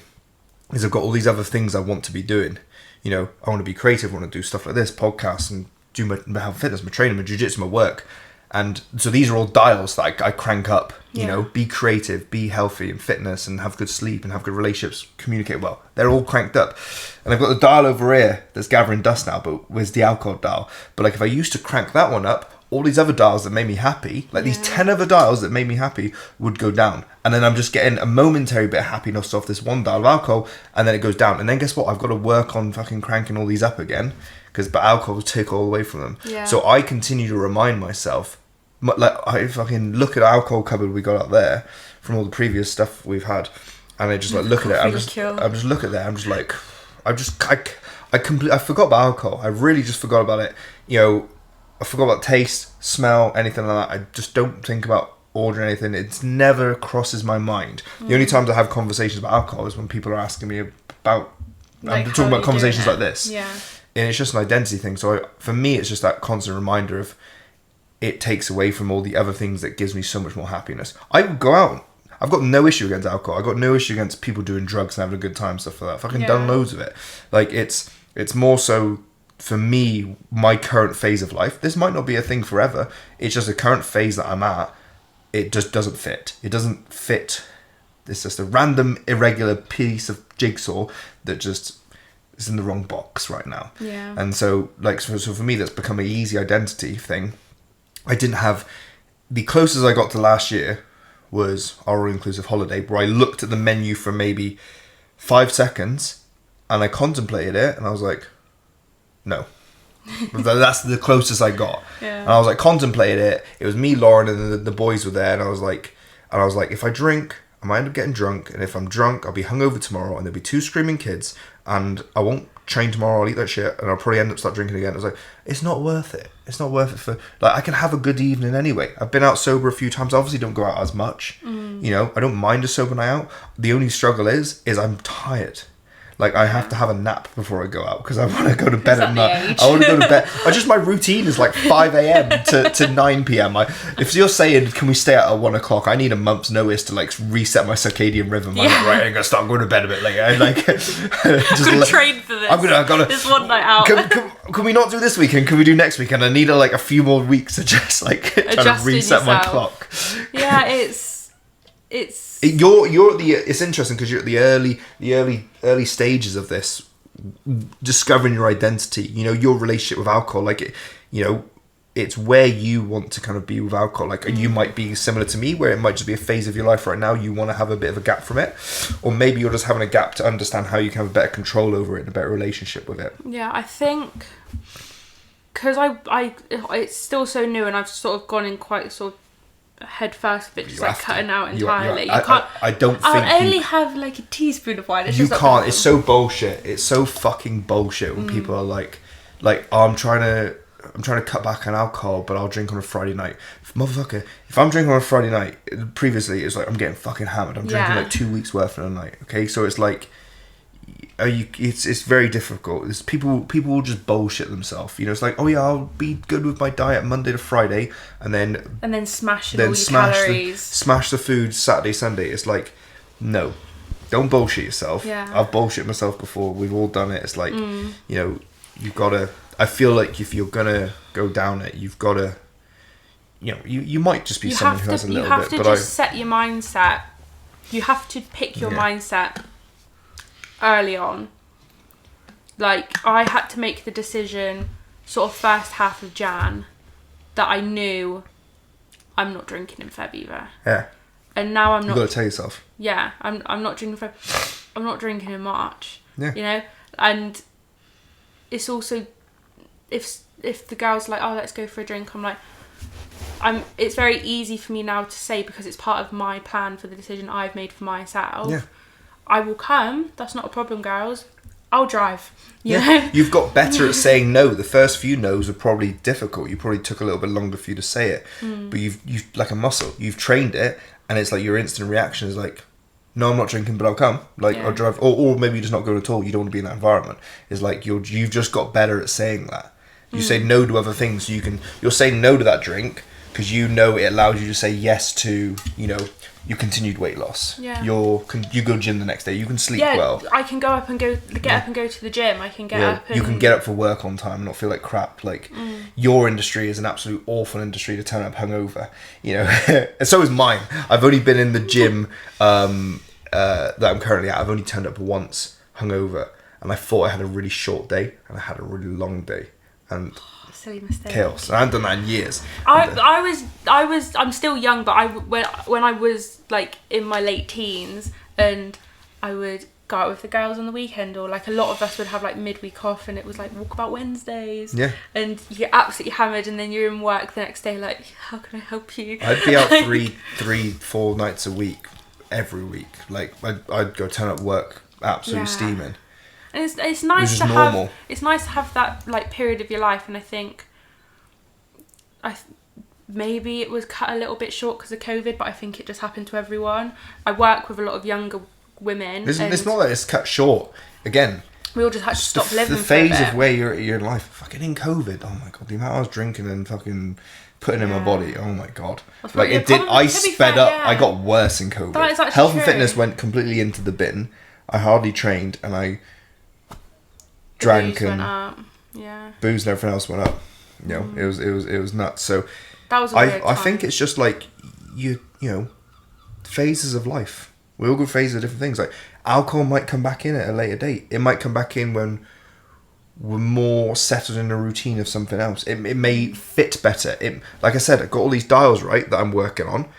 is I've got all these other things I want to be doing. You know, I want to be creative, I want to do stuff like this, podcasts, and do my health fitness, my training, my jiu-jitsu, my work. And so these are all dials that I crank up, you know, be creative, be healthy and fitness, and have good sleep and have good relationships, communicate well. They're all cranked up. And I've got the dial over here that's gathering dust now, but where's the alcohol dial? But like if I used to crank that one up, all these other dials that made me happy, like these 10 other dials that made me happy would go down. And then I'm just getting a momentary bit of happiness off this one dial of alcohol, and then it goes down. And then guess what? I've got to work on fucking cranking all these up again, but alcohol will take all away from them. Yeah. So I continue to remind myself, like I fucking look at the alcohol cupboard we got up there from all the previous stuff we've had, and I just like look at it. I'm just look at that. I'm just like, I forgot about alcohol. I really just forgot about it. You know, I forgot about taste, smell, anything like that. I just don't think about ordering anything. It never crosses my mind. The only times I have conversations about alcohol is when people are asking me about. Like I'm talking about conversations like this. Yeah. And it's just an identity thing. So for me, it's just that constant reminder of. It takes away from all the other things that gives me so much more happiness. I would go out. I've got no issue against alcohol. I've got no issue against people doing drugs and having a good time, stuff like that. I've fucking done loads of it. Like, it's more so, for me, my current phase of life. This might not be a thing forever. It's just a current phase that I'm at. It just doesn't fit. It doesn't fit. It's just a random, irregular piece of jigsaw that just is in the wrong box right now. Yeah. And so, like, so for me, that's become an easy identity thing. I didn't have... The closest I got to last year was our all-inclusive holiday, where I looked at the menu for maybe 5 seconds and I contemplated it and I was like, no. That's the closest I got. Yeah. And I was like, contemplated it. It was me, Lauren, and the boys were there, and I was like, if I drink, I might end up getting drunk, and if I'm drunk, I'll be hungover tomorrow, and there'll be 2 screaming kids, and I won't train tomorrow, I'll eat that shit, and I'll probably end up start drinking again. I was like, it's not worth it. It's not worth it for... Like, I can have a good evening anyway. I've been out sober a few times. I obviously don't go out as much. You know, I don't mind a sober night out. The only struggle is I'm tired. Like, I have to have a nap before I go out because I want to go to bed at night. I want to go to bed. My routine is like 5 a.m. to 9 p.m. If you're saying, can we stay out at 1 o'clock, I need a month's notice to like reset my circadian rhythm. I'm like, right, I'm going to start going to bed a bit later. I'm like, just train for this. I gotta, this one night out. Can we not do this weekend? Can we do next weekend? I need a few more weeks to just like try to reset my clock. Yeah, it's it's interesting because you're at the early stages of this, discovering your identity. You know, your relationship with alcohol, like it's where you want to kind of be with alcohol. Like you might be similar to me, where it might just be a phase of your life right now. You want to have a bit of a gap from it, or maybe you're just having a gap to understand how you can have a better control over it and a better relationship with it. Yeah, I think because I it's still so new, and I've sort of gone in quite sort of head first with it, just like cutting out entirely. You can't. I don't think I'll only have like a teaspoon of wine. It's you can't. It's so bullshit. It's so fucking bullshit when people are like, oh, I'm trying to cut back on alcohol, but I'll drink on a Friday night. Motherfucker, if I'm drinking on a Friday night, previously it's like I'm getting fucking hammered. I'm drinking like 2 weeks worth in a night. Okay, so it's like it's very difficult. People will just bullshit themselves. You know, it's like, oh yeah, I'll be good with my diet Monday to Friday, and then smash all your calories, smash the food Saturday, Sunday. It's like, no, don't bullshit yourself. Yeah. I've bullshit myself before. We've all done it. It's like, you know, you've got to. I feel like if you're gonna go down it, you've got to. You know, you might just be someone who has a little bit. You have to just set your mindset. You have to pick your mindset early on. Like, I had to make the decision sort of first half of Jan that I knew I'm not drinking in Feb either. Yeah. And now I'm not. You've got to tell yourself. Yeah, I'm not drinking Feb. I'm not drinking in March. Yeah. You know, and it's also if the girl's like, oh, let's go for a drink, I'm like, it's very easy for me now to say, because it's part of my plan for the decision I've made for myself. Yeah. I will come. That's not a problem, girls. I'll drive. You know? You've got better at saying no. The first few no's were probably difficult. You probably took a little bit longer for you to say it. But you've like a muscle. You've trained it, and it's like your instant reaction is like, no, I'm not drinking, but I'll come. Like, I'll drive. Or maybe you're just not going at all. You don't want to be in that environment. It's like you've just got better at saying that. You say no to other things. So you're saying no to that drink because you know it allows you to say yes to, you know, your continued weight loss. Yeah. You go gym the next day. You can sleep well. I can get up and go to the gym. I can get up and... You can get up for work on time and not feel like crap. Like, your industry is an absolute awful industry to turn up hungover. You know, and so is mine. I've only been in the gym that I'm currently at. I've only turned up once hungover, and I thought I had a really short day, and I had a really long day. And silly mistake. Chaos. I haven't done that in years. I'm still young, but when I was like in my late teens, and I would go out with the girls on the weekend, or like a lot of us would have like midweek off, and it was like walkabout Wednesdays. Yeah. And you're absolutely hammered, and then you're in work the next day like, how can I help you? I'd be out 3-4 nights a week, every week. Like I'd go turn up work absolutely steaming. And it's nice to have. It's nice to have that like period of your life, and I think, maybe it was cut a little bit short because of COVID, but I think it just happened to everyone. I work with a lot of younger women. It's not that it's cut short. Again, we all just had to stop living. The phase of where you're in life, fucking in COVID. Oh my god, the amount I was drinking and fucking putting in my body. Oh my god, like it did. I sped up. I got worse in COVID. That is actually Health true. and fitness went completely into the bin. I hardly trained, and I drank and booze and everything else went up. You know, it was nuts. So that was a weird time. I think it's just like you know, phases of life. We all go phases of different things. Like alcohol might come back in at a later date. It might come back in when we're more settled in a routine of something else. It may fit better. Like I said, I've got all these dials right that I'm working on,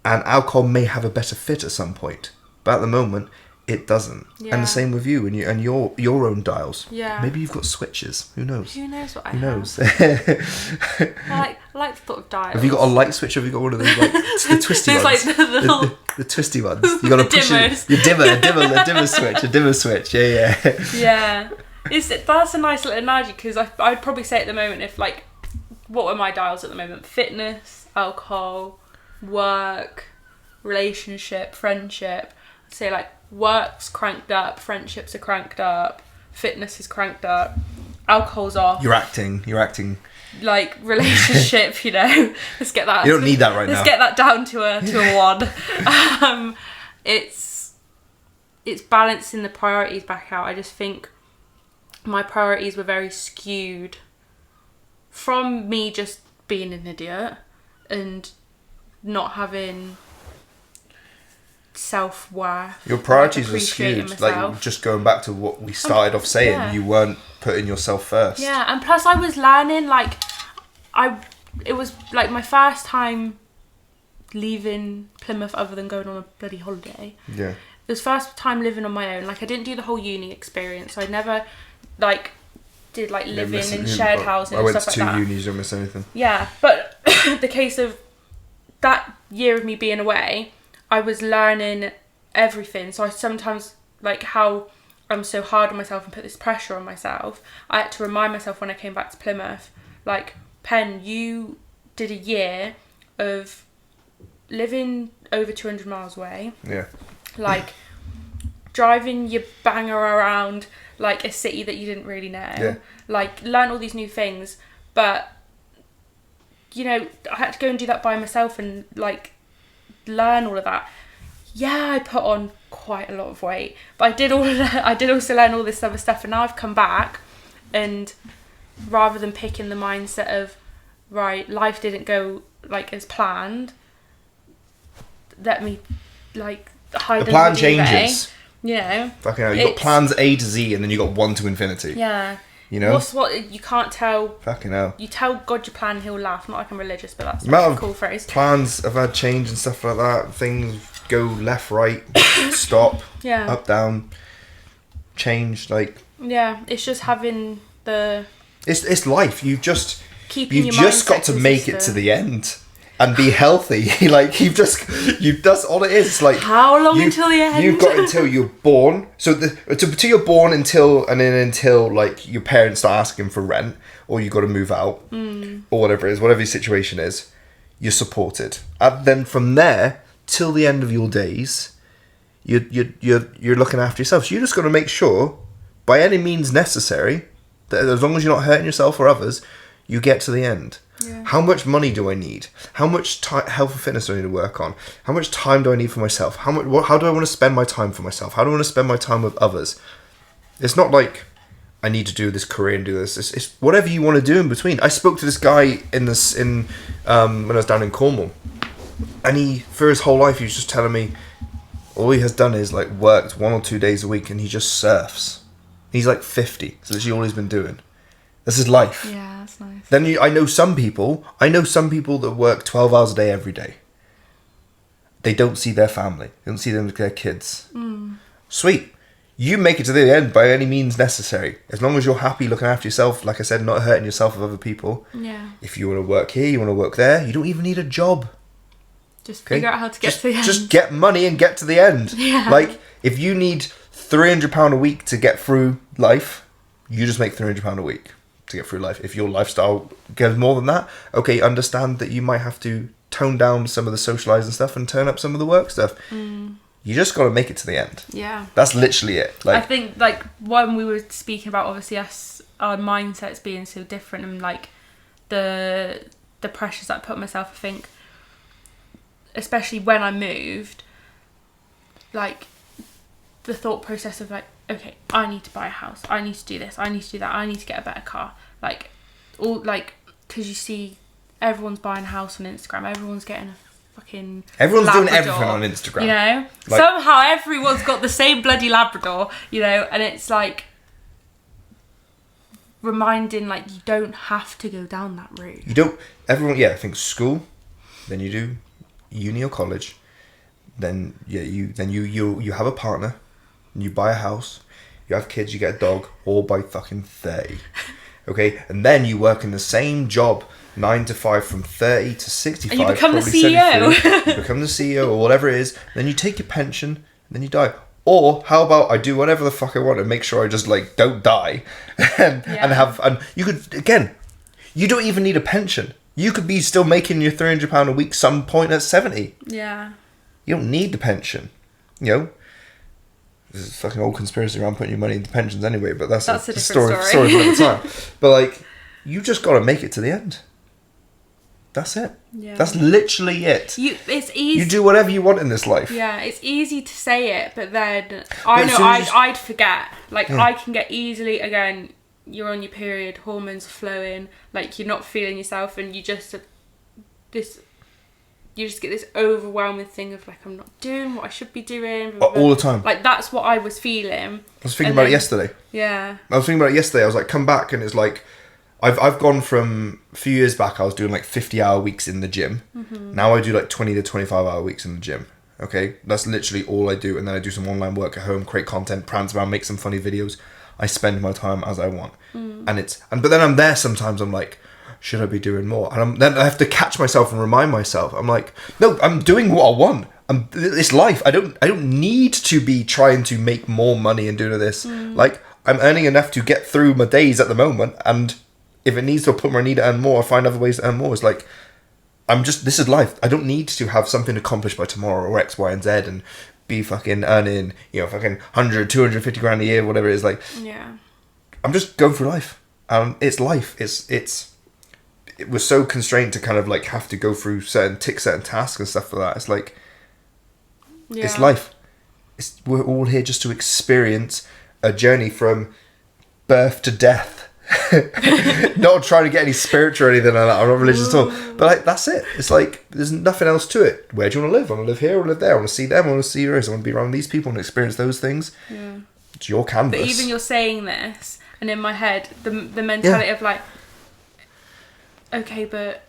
and alcohol may have a better fit at some point. But at the moment, it doesn't. Yeah. And the same with you and your own dials. Yeah. Maybe you've got switches. Who knows? Who knows what I have? Who knows? I like the thought of dials. Have you got a light switch, or have you got one of those like the twisty ones? Like the twisty ones. You got to push it. Your dimmer switch. Yeah. Yeah. That's a nice little analogy, because I'd probably say at the moment, if like, what are my dials at the moment? Fitness, alcohol, work, relationship, friendship. I'd say like work's cranked up, friendships are cranked up, fitness is cranked up, alcohol's off. You're acting. Like relationship, you know. Let's get that. You don't need that right now. Let's get that down to a 1. It's balancing the priorities back out. I just think my priorities were very skewed from me just being an idiot and not having self-worth. Your priorities were skewed. Like, just going back to what we started off saying, you weren't putting yourself first. Yeah, and plus I was learning, like, it was like my first time leaving Plymouth other than going on a bloody holiday. Yeah. It was first time living on my own. Like, I didn't do the whole uni experience, so I never like did like living in shared housing and stuff like that. I went to 2 unis, don't miss anything. Yeah, but the case of that year of me being away, I was learning everything. So I sometimes, like, how I'm so hard on myself and put this pressure on myself, I had to remind myself when I came back to Plymouth, like, Pen, you did a year of living over 200 miles away. Yeah. Like, driving your banger around like a city that you didn't really know. Yeah. Like, learn all these new things, but, you know, I had to go and do that by myself and, like, learn all of that. Yeah, I put on quite a lot of weight, but I did also learn all this other stuff, and now I've come back, and rather than picking the mindset of, right, life didn't go, like, as planned, let me, like, hide the plan changes. You know, fucking hell, you got plans A to Z, and then you got 1 to infinity. Yeah. You know, what you can't tell. Fucking hell. You tell God your plan, he'll laugh. Not like I'm religious, but that's a cool phrase. Plans have had change and stuff like that. Things go left, right, stop, up, down, change. Like, yeah, it's just having the. It's life. You've just got to make consistent. it to the end. And be healthy. Like, that's all it is. It's like, how long until the end? You've got until you're born. So till you're born until like your parents start asking for rent, or you got to move out, or whatever it is, whatever your situation is, you're supported. And then from there till the end of your days, you're looking after yourself. So you just got to make sure, by any means necessary, that as long as you're not hurting yourself or others, you get to the end. Yeah. How much money do I need? How much health and fitness do I need to work on? How much time do I need for myself? How do I want to spend my time for myself? How do I want to spend my time with others? It's not like I need to do this career and do this. It's whatever you want to do in between. I spoke to this guy when I was down in Cornwall, and he, for his whole life, he was just telling me all he has done is like worked 1 or 2 days a week, and he just surfs. He's like 50, so that's all he's been doing. That's his life. Yeah, that's nice. Then I know some people that work 12 hours a day every day. They don't see their family. They don't see their kids. Sweet. You make it to the end by any means necessary. As long as you're happy looking after yourself, like I said, not hurting yourself with other people. Yeah. If you want to work here, you want to work there, you don't even need a job. Just figure out how to get to the end. Just get money and get to the end. Yeah. Like, if you need £300 a week to get through life, you just make £300 a week to get through life. If your lifestyle goes more than that, okay, understand that you might have to tone down some of the socialising stuff and turn up some of the work stuff. You just got to make it to the end. Yeah, that's literally it. Like, I think, like, when we were speaking about, obviously, our mindsets being so different, and like the pressures that I put on myself, I think, especially when I moved, like, the thought process of like, okay, I need to buy a house, I need to do this, I need to do that, I need to get a better car, like, all, like, because you see everyone's buying a house on Instagram, everyone's getting a fucking everyone's Labrador, doing everything on Instagram, you know, like, somehow everyone's got the same bloody Labrador, you know, and it's like reminding, like, you don't have to go down that route. You don't. Everyone, I think school, then you do uni or college, then you have a partner, and you buy a house, you have kids, you get a dog, all by fucking 30. Okay, and then you work in the same job 9 to 5 from 30 to 65. And you become the CEO. You become the CEO or whatever it is. Then you take your pension, and then you die. Or how about I do whatever the fuck I want and make sure I just like don't die, and you could, again, you don't even need a pension. You could be still making your £300 a week some point at 70. Yeah. You don't need the pension, you know. This is fucking old conspiracy around putting your money into pensions anyway, but that's a different story for another time. But like, you just got to make it to the end. That's it. Yeah. That's literally it. It's easy. You do whatever you want in this life. Yeah, it's easy to say it, but then I'd forget. Like, I can get easily, again, you're on your period, hormones are flowing, like, you're not feeling yourself, and you just get this overwhelming thing of like, I'm not doing what I should be doing. Blah, blah, blah. All the time. Like, that's what I was feeling. I was thinking about it yesterday. Yeah. I was thinking about it yesterday. I was like, come back, and it's like, I've gone from a few years back, I was doing like 50-hour weeks in the gym. Mm-hmm. Now I do like 20 to 25-hour weeks in the gym. Okay? That's literally all I do. And then I do some online work at home, create content, prance around, make some funny videos. I spend my time as I want. But then I'm there sometimes, I'm like, should I be doing more? And then I have to catch myself and remind myself. I'm like, no, I'm doing what I want. It's life. I don't need to be trying to make more money and doing this. Like, I'm earning enough to get through my days at the moment, and if it needs to put where I need to earn more, I find other ways to earn more. It's like, this is life. I don't need to have something accomplished by tomorrow or X, Y, and Z and be fucking earning, you know, fucking 100, 250 grand a year, whatever it is. Like, I'm just going through life. It's life. It was so constrained to kind of like have to go through certain tasks and stuff like that. It's like, it's life. We're all here just to experience a journey from birth to death. Not trying to get any spiritual or anything like that. I'm not religious at all. But like, that's it. It's like, there's nothing else to it. Where do you want to live? I want to live here, I want to live there. I want to see them, I want to see yours. I want to be around these people and experience those things. Yeah. It's your canvas. But even you're saying this, and in my head, the mentality of like, okay, but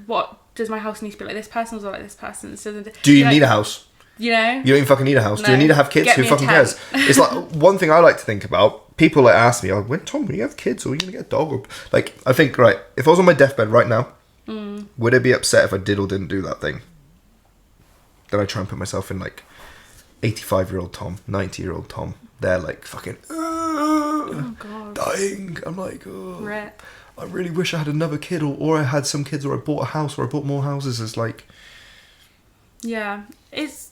what does my house need to be like this person's or like this person's? So do you need a house? You know? You don't even fucking need a house. No. Do you need to have kids? Who fucking cares? It's like, one thing I like to think about, people like ask me, when Tom, when you have kids, or are you going to get a dog? Or, like, I think, right, if I was on my deathbed right now, would I be upset if I did or didn't do that thing? Then I try and put myself in like 85-year-old Tom, 90-year-old Tom. They're like fucking dying. I'm like, Rip. I really wish I had another kid, or I had some kids, or I bought a house, or I bought more houses. It's like, yeah, it's,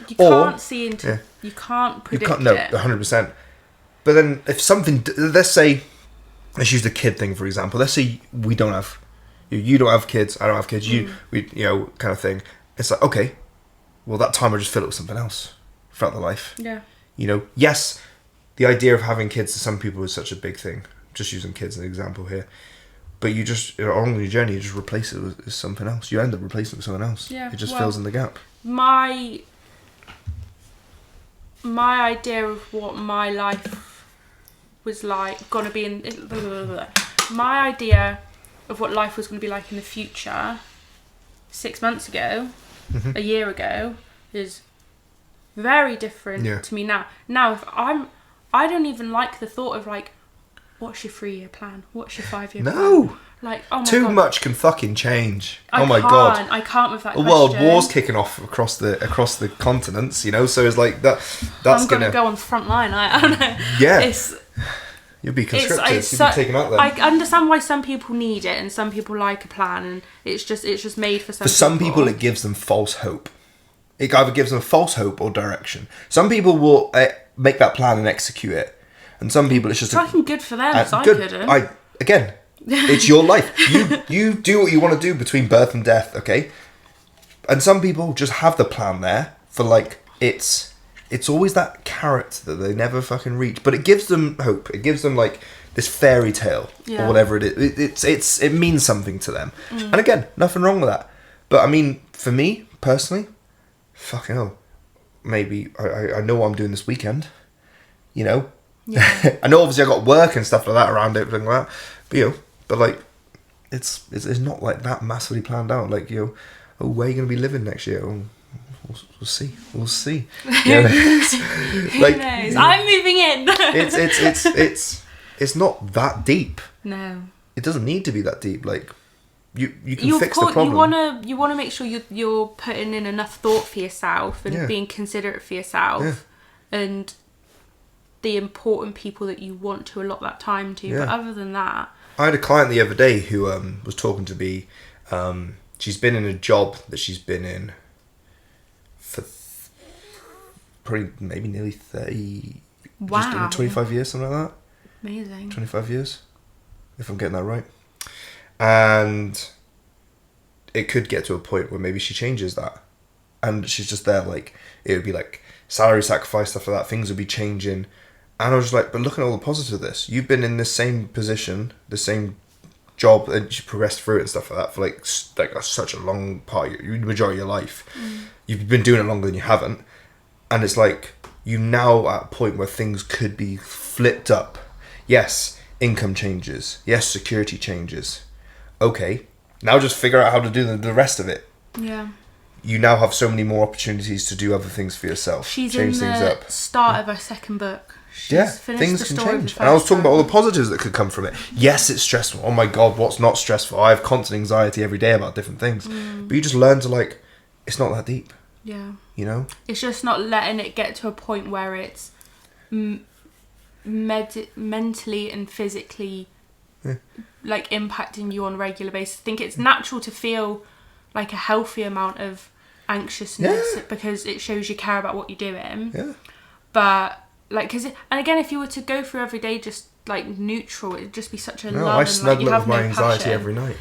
you can't see into, you can't predict it. No, 100%. But then if something, let's say, let's use the kid thing for example. Let's say we don't have, you don't have kids, I don't have kids, you know, kind of thing. It's like, okay, well, that time I just fill it with something else throughout the life. Yeah. You know, yes, the idea of having kids to some people is such a big thing. Just using kids as an example here. But you just, along your journey, you just replace it with something else. You end up replacing it with something else. Yeah, it just fills in the gap. My idea of what my life was like, gonna be in, my idea of what life was going to be like in the future 6 months ago, a year ago, is very different to me now. Now, if I don't even like the thought of like, what's your 3-year plan? What's your 5-year plan? No. Like, oh my Too God. much can fucking change. I can't with that question. World war's kicking off across the continents, you know, so it's like that's I'm gonna go on the front line. I don't know. Yeah. You'll be conscripted. You'll be taken out there. I understand why some people need it and some people like a plan, and it's just made for some people. For some people, it gives them false hope. It either gives them false hope or direction. Some people will make that plan and execute it, and some people it's just fucking good for them. So I couldn't. Again, it's your life. You do what you want to do between birth and death, okay? And some people just have the plan there for like it's always that carrot that they never fucking reach, but it gives them hope. It gives them like this fairy tale or whatever it is. It means something to them. And again, nothing wrong with that. But I mean, for me personally, fucking hell, maybe I know what I'm doing this weekend. You know, I know obviously I got work and stuff like that around it, everything like that. But you know, but like it's not like that massively planned out. Like, you know, where are you gonna be living next year? We'll see. You know, like, who knows? I'm moving in. It's not that deep. No. It doesn't need to be that deep. Like you can fix the problem. You wanna make sure you're putting in enough thought for yourself and being considerate for yourself and the important people that you want to allot that time to. But other than that, I had a client the other day who was talking to me. She's been in a job that she's been in for probably maybe nearly 30, just over 25 years, something like that. Amazing. 25 years, if I'm getting that right. And it could get to a point where maybe she changes that. And she's just there, like, it would be like salary sacrifice, stuff like that, things would be changing. And I was just like, but look at all the positives of this. You've been in the same position, the same job, and you progressed through it and stuff like that for like such a long part of the majority of your life. You've been doing it longer than you haven't, and it's like you now at a point where things could be flipped up. Yes, income changes. Yes, security changes. Okay, now just figure out how to do the rest of it. Yeah. You now have so many more opportunities to do other things for yourself. She's change in things the up. Start of her second book. Things can change. And I was talking about all the positives that could come from it. Yes, it's stressful. Oh my God, what's not stressful? I have constant anxiety every day about different things. But you just learn to like, it's not that deep. Yeah. You know? It's just not letting it get to a point where it's mentally and physically like impacting you on a regular basis. I think it's natural to feel like a healthy amount of anxiousness because it shows you care about what you're doing. Yeah. But like, and again, if you were to go through every day just like neutral, it'd just be such a love. I snuggle up with my anxiety passion. every night.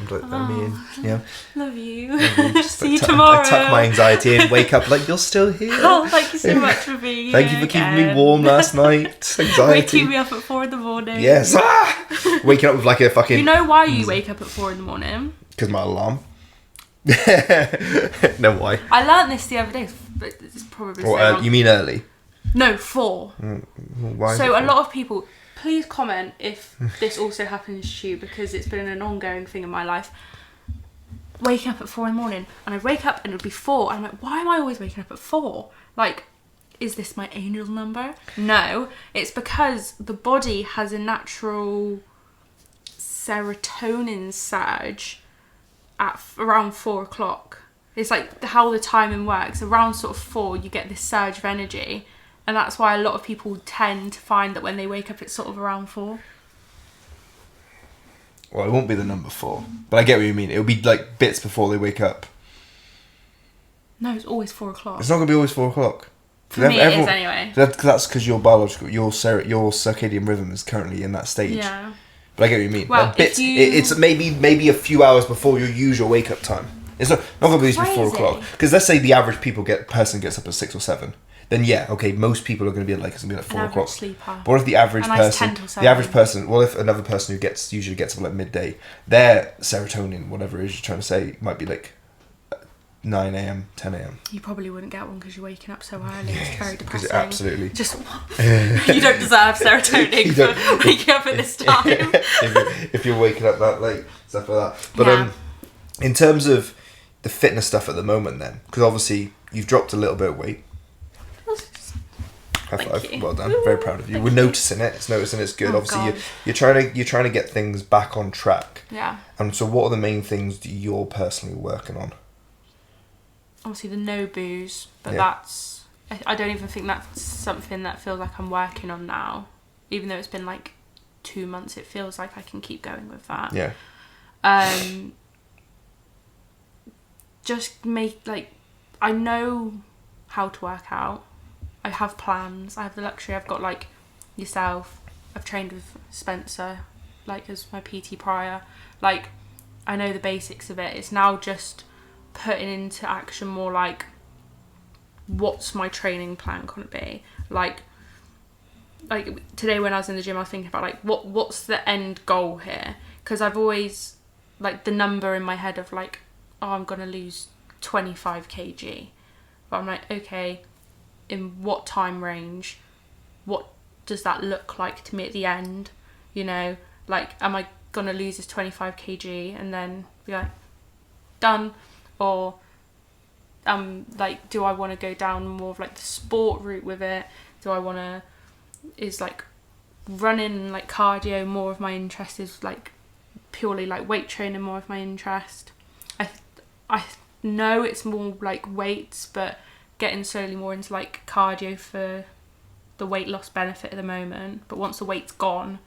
Love you. See you I tomorrow. tuck my anxiety in, wake up like, you're still here. Oh, thank you so much for being here. Thank you for keeping me warm last night. Anxiety. Waking me up at 4 a.m. Yes. Waking up with like a fucking... You know why you wake up at 4 a.m? Because my alarm. No, why? I learnt this the other day, but it's probably so wrong. You mean early? No, 4. Why? So a lot of people... Please comment if this also happens to you, because it's been an ongoing thing in my life. Waking up at 4 a.m, and I'd wake up and it would be 4. And I'm like, why am I always waking up at 4? Like, is this my angel number? No, it's because the body has a natural serotonin surge at around 4 o'clock. It's like how the timing works. Around sort of 4, you get this surge of energy. And that's why a lot of people tend to find that when they wake up, it's sort of around 4. Well, it won't be the number 4. But I get what you mean. It'll be like bits before they wake up. No, it's always 4 o'clock. It's not going to be always 4 o'clock. For me, it is anyway. That's because your biological, your circadian rhythm is currently in that stage. Yeah. But I get what you mean. Well, like bits, it's maybe a few hours before your usual wake up time. It's not going to be 4 o'clock. Because let's say the average person gets up at 6 or 7. Then most people are going to be like, it's going to be like 4 o'clock. Sleeper. But what if the average person, well, if another person who usually gets up like midday, their serotonin, whatever it is you're trying to say, might be like 9 a.m, 10 a.m. You probably wouldn't get one because you're waking up so early. It's very depressing. Absolutely. Just you don't deserve serotonin for waking up at this time. if you're waking up that late, stuff like that. But in terms of the fitness stuff at the moment, then, because obviously you've dropped a little bit of weight. High five. Well done. Very proud of you. We're noticing it. It's good. Obviously, you're trying to get things back on track. Yeah. And so, what are the main things that you're personally working on? Obviously, the no booze, but that's... I don't even think that's something that feels like I'm working on now. Even though it's been like 2 months, it feels like I can keep going with that. Yeah. Just I know how to work out. I have plans. I have the luxury. I've got like yourself. I've trained with Spencer, like as my PT prior. Like, I know the basics of it. It's now just putting into action more like, what's my training plan gonna be? Like today when I was in the gym, I was thinking about like what's the end goal here? Because I've always like the number in my head of like, oh, I'm gonna lose 25 kg. But I'm like, okay, in what time range? What does that look like to me at the end? You know, like, am I gonna lose this 25 kg and then be like, done? Or like, do I want to go down more of like the sport route with it? Do I want to, is like running and like cardio more of my interest? Is like purely like weight training more of my interest? I know it's more like weights, but getting slowly more into like cardio for the weight loss benefit at the moment. But once the weight's gone,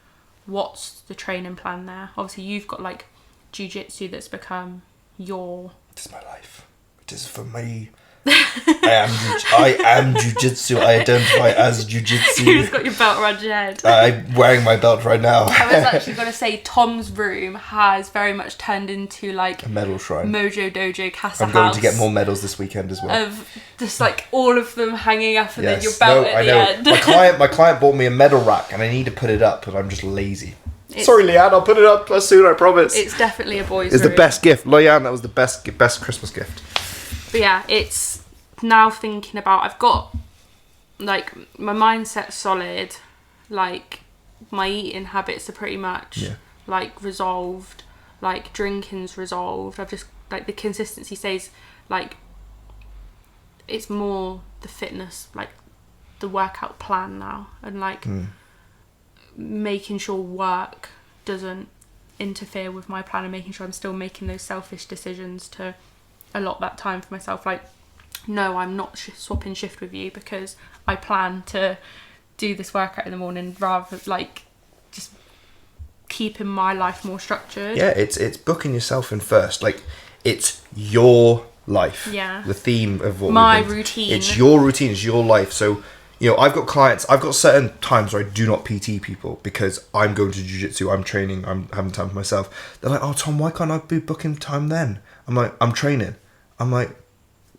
what's the training plan there? Obviously you've got like jiu-jitsu that's become your... It is my life. It is for me. I am jiu-jitsu. I identify as jiu-jitsu. You've got your belt around your head. I'm wearing my belt right now. I was actually going to say Tom's room has very much turned into like a medal shrine. Mojo Dojo Casa I'm going to get more medals this weekend as well. Of just like all of them hanging up and then your belt at the end. My client bought me a medal rack and I need to put it up, but I'm just lazy. Sorry, Leanne, I'll put it up soon, I promise. It's definitely a boy's room. It's the best gift. Leanne, that was the best Christmas gift. But yeah, it's now thinking about, I've got like my mindset's solid, like my eating habits are pretty much like resolved, like drinking's resolved. I've just like the consistency stays, like it's more the fitness, like the workout plan now, and like making sure work doesn't interfere with my plan and making sure I'm still making those selfish decisions to allot that time for myself. Like, no, I'm not swapping shift with you because I plan to do this workout in the morning, rather like just keeping my life more structured. Yeah, it's booking yourself in first. Like, it's your life. Yeah. The theme of what my routine. It's your routine. It's your life. So, you know, I've got clients. I've got certain times where I do not PT people because I'm going to jiu-jitsu. I'm training. I'm having time for myself. They're like, "Oh, Tom, why can't I be booking time then?" I'm like, "I'm training." I'm like,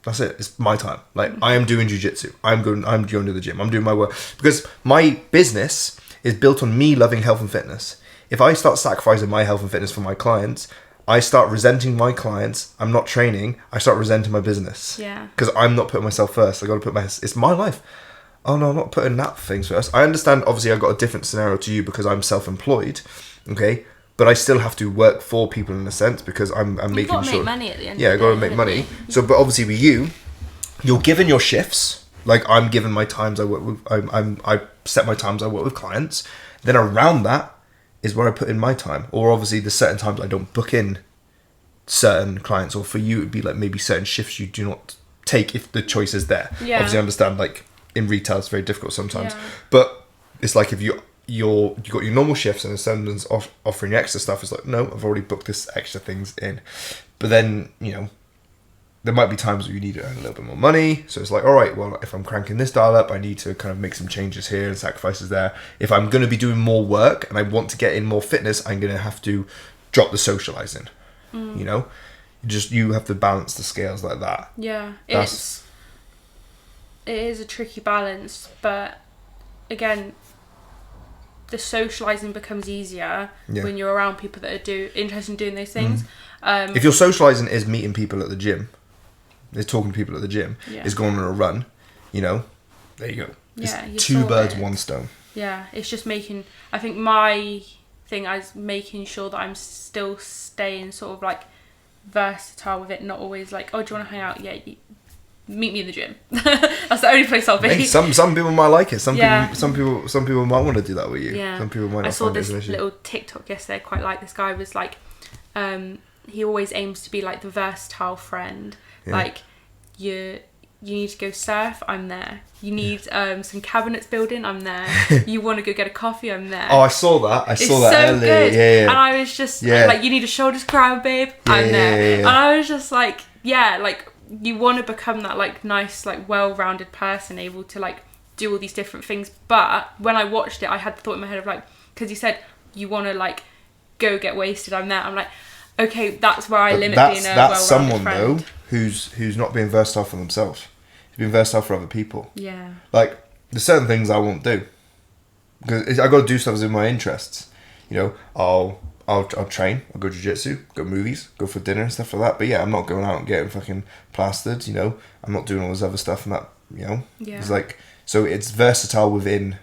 "That's it. It's my time. Like, I am doing jiu-jitsu. I'm going to the gym. I'm doing my work because my business is built on me loving health and fitness. If I start sacrificing my health and fitness for my clients, I start resenting my clients. I'm not training. I start resenting my business. Yeah. Because I'm not putting myself first. I got to put it's my life. Oh no, I'm not putting that things first. I understand. Obviously, I've got a different scenario to you because I'm self-employed. Okay. But I still have to work for people in a sense because I'm making sure. You've got to make money at the end. Yeah, I got to make money. So, but obviously with you, you're given your shifts. Like I'm given my times. I work with. I set my times. I work with clients. Then around that is where I put in my time. Or obviously there's certain times I don't book in certain clients. Or for you it'd be like maybe certain shifts you do not take if the choice is there. Yeah. Obviously I understand like in retail it's very difficult sometimes. Yeah. But it's like if you got your normal shifts and someone's offering you extra stuff, it's like, no, I've already booked this extra things in. But then, you know, there might be times where you need to earn a little bit more money. So it's like, all right, well, if I'm cranking this dial up, I need to kind of make some changes here and sacrifices there. If I'm going to be doing more work and I want to get in more fitness, I'm going to have to drop the socializing. You know, you have to balance the scales like that. Yeah, it is a tricky balance, but again, the socializing becomes easier when you're around people that are interested in doing those things. If your socializing is meeting people at the gym, is talking to people at the gym, is going on a run, you know, there you go. Yeah, it's two birds, one stone. Yeah, it's just I think my thing is making sure that I'm still staying sort of like versatile with it, not always like, oh, do you want to hang out? Yeah, meet me in the gym. That's the only place I'll be. Hey, some people might like it. Some people might want to do that with you. Yeah. Some people might not. I saw this little TikTok yesterday. I quite like this guy was like, he always aims to be like the versatile friend. Yeah. Like you need to go surf, I'm there. You need some cabinets building, I'm there. You want to go get a coffee, I'm there. Oh, I saw that. I saw that so earlier. Good. Yeah. And I was just like, you need a shoulder to cry on, babe, I'm there. And I was just like, like you want to become that like nice, like well-rounded person, able to like do all these different things. But when I watched it, I had the thought in my head of like, because he said you want to like go get wasted, I'm there. I'm like, okay, that's where I limit being a well-rounded that's someone friend. Though who's not being versatile for themselves. He's being versatile for other people. Yeah. Like there's certain things I won't do because I got to do stuff in my interests. You know, I'll train. I'll go jiu-jitsu, go movies, go for dinner and stuff like that. But yeah, I'm not going out and getting fucking plastered. You know, I'm not doing all this other stuff and that. You know, it's like so it's versatile within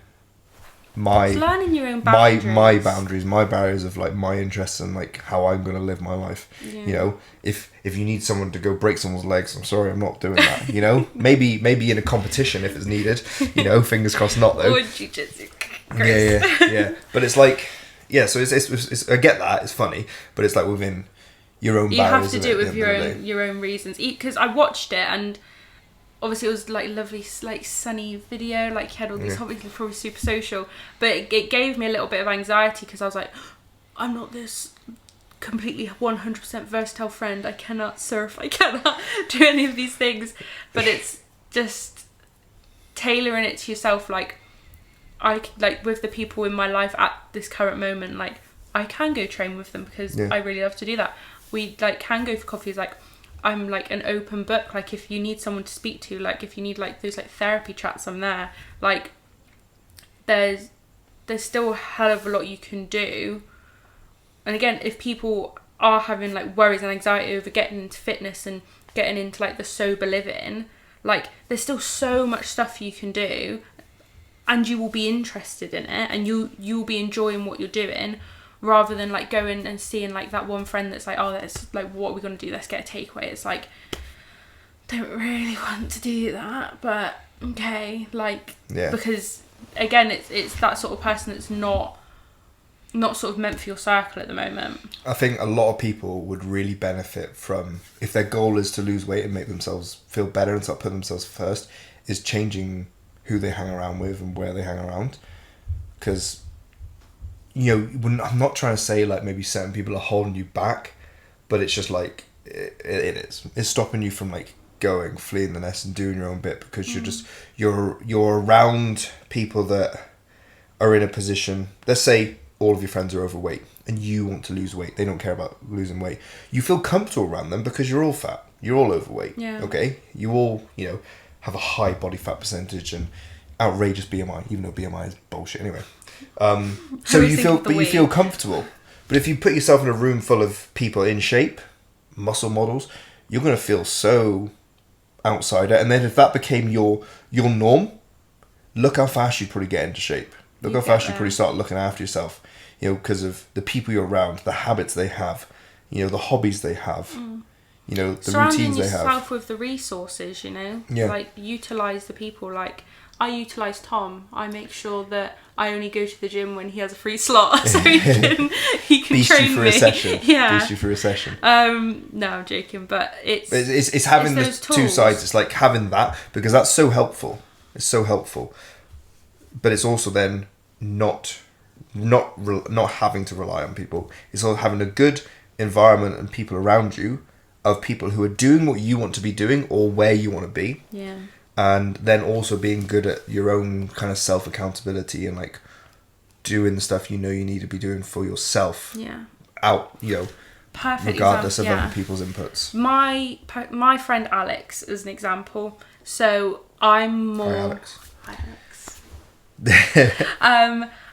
it's learning your own boundaries. my boundaries, my barriers of like my interests and like how I'm gonna live my life. Yeah. You know, if you need someone to go break someone's legs, I'm sorry, I'm not doing that. You know, maybe in a competition if it's needed. You know, fingers crossed not though. Or jiu-jitsu. Yeah. But it's like, so it's I get that it's funny, but it's like within your own. You have to do it with your own reasons. Because I watched it and. Obviously, it was like lovely, like sunny video. Like he had all these, obviously probably super social, but it gave me a little bit of anxiety because I was like, I'm not this completely 100% versatile friend. I cannot surf. I cannot do any of these things. But it's just tailoring it to yourself. Like like with the people in my life at this current moment, like I can go train with them because I really love to do that. We like can go for coffees. Like I'm like an open book. Like if you need someone to speak to, like if you need like those like therapy chats, I'm there. Like there's still a hell of a lot you can do. And again, if people are having like worries and anxiety over getting into fitness and getting into like the sober living, like there's still so much stuff you can do, and you will be interested in it, and you'll be enjoying what you're doing. Rather than like going and seeing like that one friend that's like, oh, that's like, what are we gonna do? Let's get a takeaway. It's like, don't really want to do that, but okay, like, because again, it's that sort of person that's not sort of meant for your circle at the moment. I think a lot of people would really benefit from, if their goal is to lose weight and make themselves feel better and start putting themselves first, is changing who they hang around with and where they hang around, because. You know, I'm not trying to say like maybe certain people are holding you back, but it's just like it is. It's stopping you from like going, fleeing the nest and doing your own bit, because you're around people that are in a position. Let's say all of your friends are overweight and you want to lose weight. They don't care about losing weight. You feel comfortable around them because you're all fat. You're all overweight. Yeah. Okay? You all, have a high body fat percentage and outrageous BMI, even though BMI is bullshit anyway. So you feel comfortable. But if you put yourself in a room full of people in shape, muscle models, you're going to feel so outsider. And then if that became your norm, look how fast you'd probably get into shape. Look how fast you'd probably start looking after yourself, because of the people you're around, the habits they have, the hobbies they have, the routines they have. Surrounding yourself with the resources, like utilise the people. Like I utilise Tom. I make sure that I only go to the gym when he has a free slot, so he can Beast train you for me. A session. Yeah. Beast you for a session. No, I'm joking, but it's having the two sides. It's like having that, because that's so helpful. It's so helpful, but it's also then not having to rely on people. It's all having a good environment and people around you of people who are doing what you want to be doing or where you want to be. Yeah. And then also being good at your own kind of self accountability and like doing the stuff you need to be doing for yourself. Yeah. Perfect. Regardless of other people's inputs. My friend Alex, as an example. So I'm more. Hi, Alex.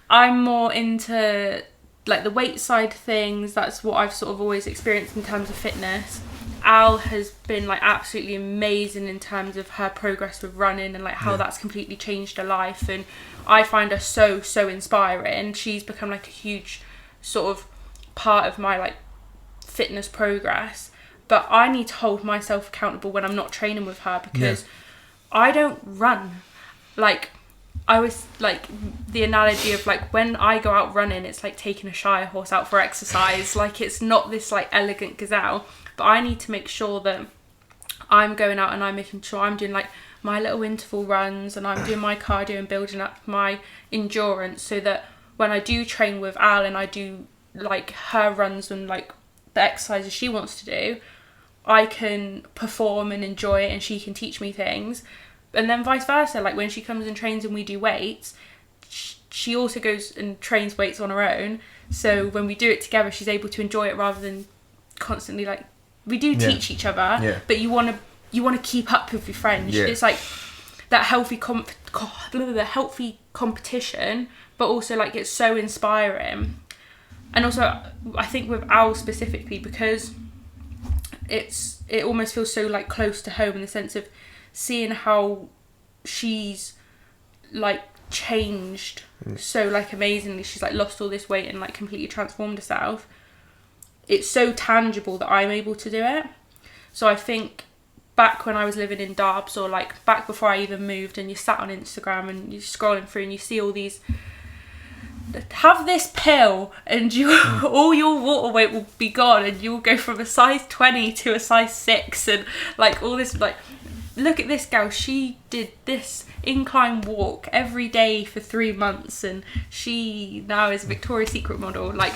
I'm more into like the weight side of things. That's what I've sort of always experienced in terms of fitness. Al has been like absolutely amazing in terms of her progress with running and like how that's completely changed her life, and I find her so inspiring. She's become like a huge sort of part of my like fitness progress, but I need to hold myself accountable when I'm not training with her, because I don't run. Like I was like the analogy of like when I go out running, it's like taking a Shire horse out for exercise. Like it's not this like elegant gazelle, but I need to make sure that I'm going out and I'm making sure I'm doing like my little interval runs and I'm doing my cardio and building up my endurance, so that when I do train with Al and I do like her runs and like the exercises she wants to do, I can perform and enjoy it and she can teach me things. And then vice versa, like when she comes and trains and we do weights, she also goes and trains weights on her own. So when we do it together, she's able to enjoy it rather than constantly like, we do teach each other, but you want to keep up with your friends. It's like that healthy competition, but also like it's so inspiring. And also I think with Al specifically, because it almost feels so like close to home in the sense of seeing how she's like changed so like amazingly. She's like lost all this weight and like completely transformed herself. It's so tangible that I'm able to do it. So I think back when I was living in Darbs, or like back before I even moved, and you sat on Instagram and you're scrolling through and you see all these, have this pill and all your water weight will be gone and you'll go from a size 20 to a size 6 and like all this, like, look at this girl, she did this incline walk every day for 3 months and she now is a Victoria's Secret model. Like,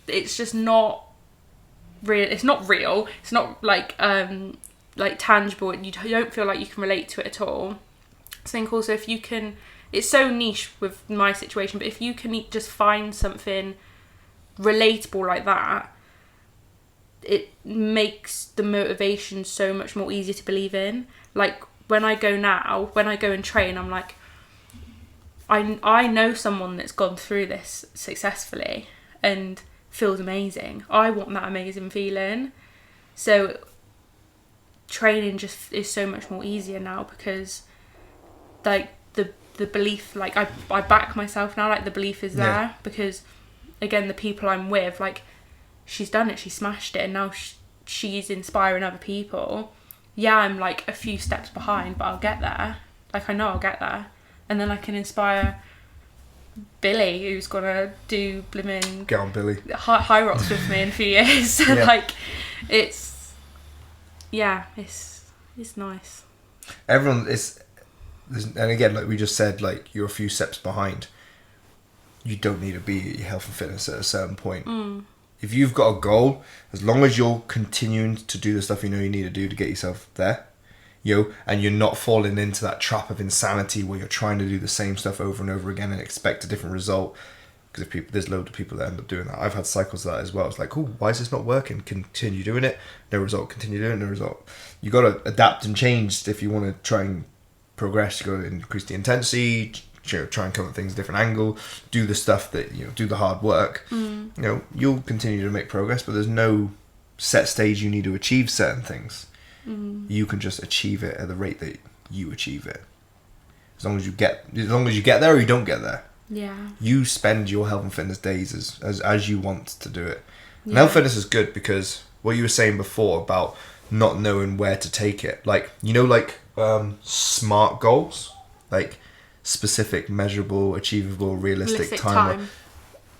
it's just not real. It's not real. It's not like tangible, and you don't feel like you can relate to it at all. I think also if you can, it's so niche with my situation, but if you can just find something relatable like that, it makes the motivation so much more easier to believe in. Like when I go and train, I'm like, I know someone that's gone through this successfully and feels amazing. I want that amazing feeling. So training just is so much more easier now, because like the belief, like I back myself now, like the belief is there, because again, the people I'm with, like, she's done it, she smashed it, and now she's inspiring other people. Yeah, I'm like a few steps behind, but I'll get there. Like, I know I'll get there, and then I can inspire Billy, who's gonna do blimmin' get on Billy high rocks with me in a few years. Like, it's nice. Everyone is, and again, like we just said, like, you're a few steps behind. You don't need to be at your health and fitness at a certain point. if you've got a goal, as long as you're continuing to do the stuff you know you need to do to get yourself there, and you're not falling into that trap of insanity where you're trying to do the same stuff over and over again and expect a different result. Because there's loads of people that end up doing that. I've had cycles of that as well. It's like, why is this not working? Continue doing it, no result. Continue doing it, no result. You got to adapt and change if you want to try and progress. You got to increase the intensity, try and come at things a different angle, do the stuff that, do the hard work. You'll continue to make progress, but there's no set stage you need to achieve certain things. You can just achieve it at the rate that you achieve it. As long as you get there or you don't get there. Yeah. You spend your health and fitness days as you want to do it. Yeah. And health and fitness is good because what you were saying before about not knowing where to take it. Like, SMART goals, like specific, measurable, achievable, realistic time.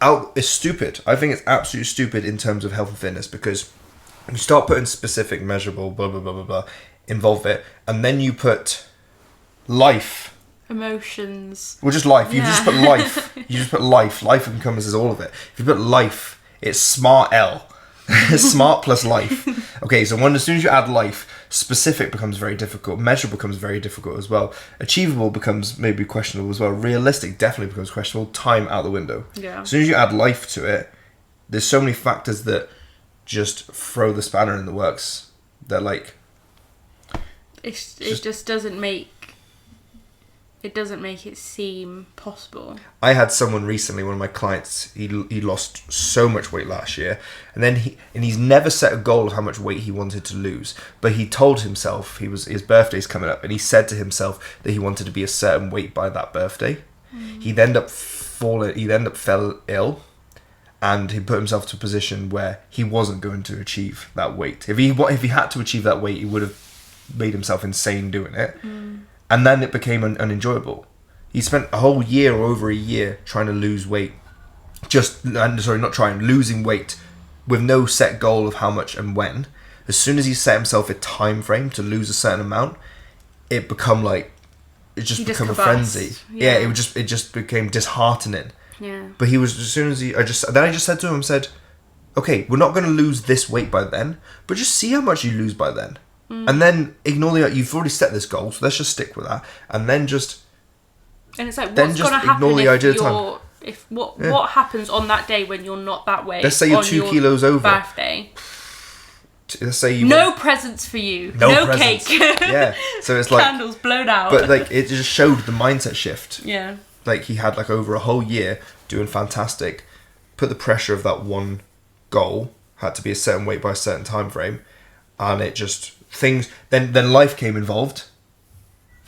It's stupid. I think it's absolutely stupid in terms of health and fitness, because you start putting specific, measurable, blah, blah, blah, blah, blah, involve it, and then you put life. Emotions. Well, just life. You just put life. You just put life. Life encompasses all of it. If you put life, it's SMART L. SMART plus life. Okay, so as soon as you add life, specific becomes very difficult. Measurable becomes very difficult as well. Achievable becomes maybe questionable as well. Realistic definitely becomes questionable. Time out the window. Yeah. As soon as you add life to it, there's so many factors that just throw the spanner in the works. They're like... It just doesn't make... It doesn't make it seem possible. I had someone recently, one of my clients, he lost so much weight last year, and he's never set a goal of how much weight he wanted to lose. But he told himself, his birthday's coming up, and he said to himself that he wanted to be a certain weight by that birthday. He'd end up fell ill, and he put himself to a position where he wasn't going to achieve that weight. If he had to achieve that weight, he would have made himself insane doing it. And then it became unenjoyable. He spent a whole year or over a year trying to lose weight. Losing weight with no set goal of how much and when. As soon as he set himself a time frame to lose a certain amount, it become a frenzy. Yeah, it just became disheartening. Yeah. But I just said to him, okay, we're not going to lose this weight by then, but just see how much you lose by then. And then ignore you've already set this goal, so let's just stick with that. And then just... And it's like, what's going to happen what happens on that day when you're not that weight? Let's say you're 2 kilos over. Birthday. Let's say no presents for you. No cake. Yeah. So it's like... Candles blown out. But it just showed the mindset shift. Yeah. He had over a whole year doing fantastic. Put the pressure of that one goal, had to be a certain weight by a certain time frame. And it just... Then life came involved.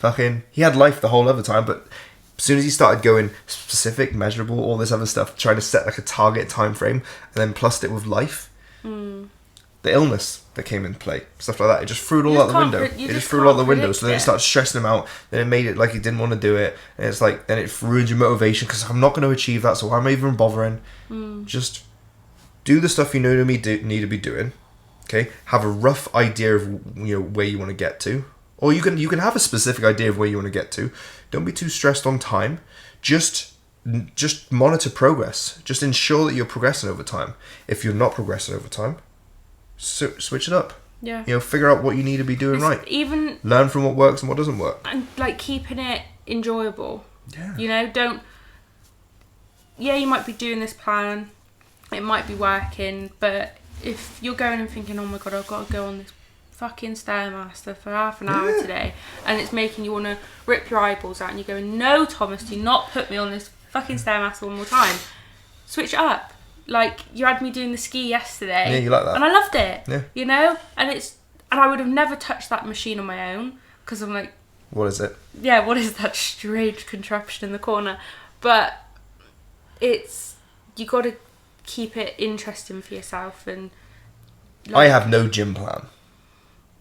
He had life the whole other time, but as soon as he started going specific, measurable, all this other stuff, trying to set a target time frame, and then plussed it with life, the illness that came into play, stuff like that, it just threw it all out the window. It just threw it all out the window. So then it started stressing him out. Then it made it like he didn't want to do it, and it's like then it ruined your motivation because I'm not going to achieve that, so why am I even bothering? Just do the stuff you know need to be doing. Okay, have a rough idea of where you want to get to, or you can have a specific idea of where you want to get to. Don't be too stressed on time. Just monitor progress. Just ensure that you're progressing over time. If you're not progressing over time, switch it up. Yeah. Figure out what you need to be doing right. Even learn from what works and what doesn't work. And keeping it enjoyable. Yeah. Don't. Yeah, you might be doing this plan. It might be working, but if you're going and thinking, oh my god, I've got to go on this fucking Stairmaster for half an hour today, and it's making you want to rip your eyeballs out, and you're going, no, Thomas, do not put me on this fucking Stairmaster one more time. Switch it up. You had me doing the ski yesterday. Yeah, you like that. And I loved it. Yeah. And I would have never touched that machine on my own, because I'm like... What is it? Yeah, what is that strange contraption in the corner? But you got to keep it interesting for yourself. And I have no gym plan.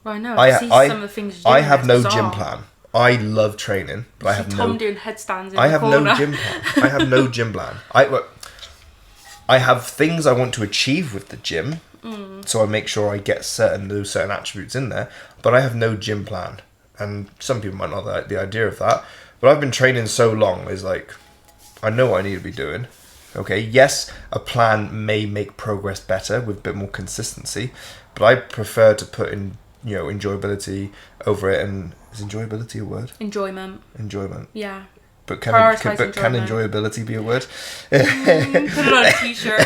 Well, I know. I see some of the things you're doing. I have no gym plan. I love training, but I have Tom doing headstands in the corner. I have no gym plan. I have no gym plan. I have things I want to achieve with the gym, so I make sure I get certain attributes in there, but I have no gym plan. And some people might not like the idea of that, but I've been training so long, I know what I need to be doing. Okay, yes, a plan may make progress better with a bit more consistency, but I prefer to put in, enjoyability over it. And is enjoyability a word? Enjoyment. Yeah. But can enjoyability be a word? Put it on a t-shirt.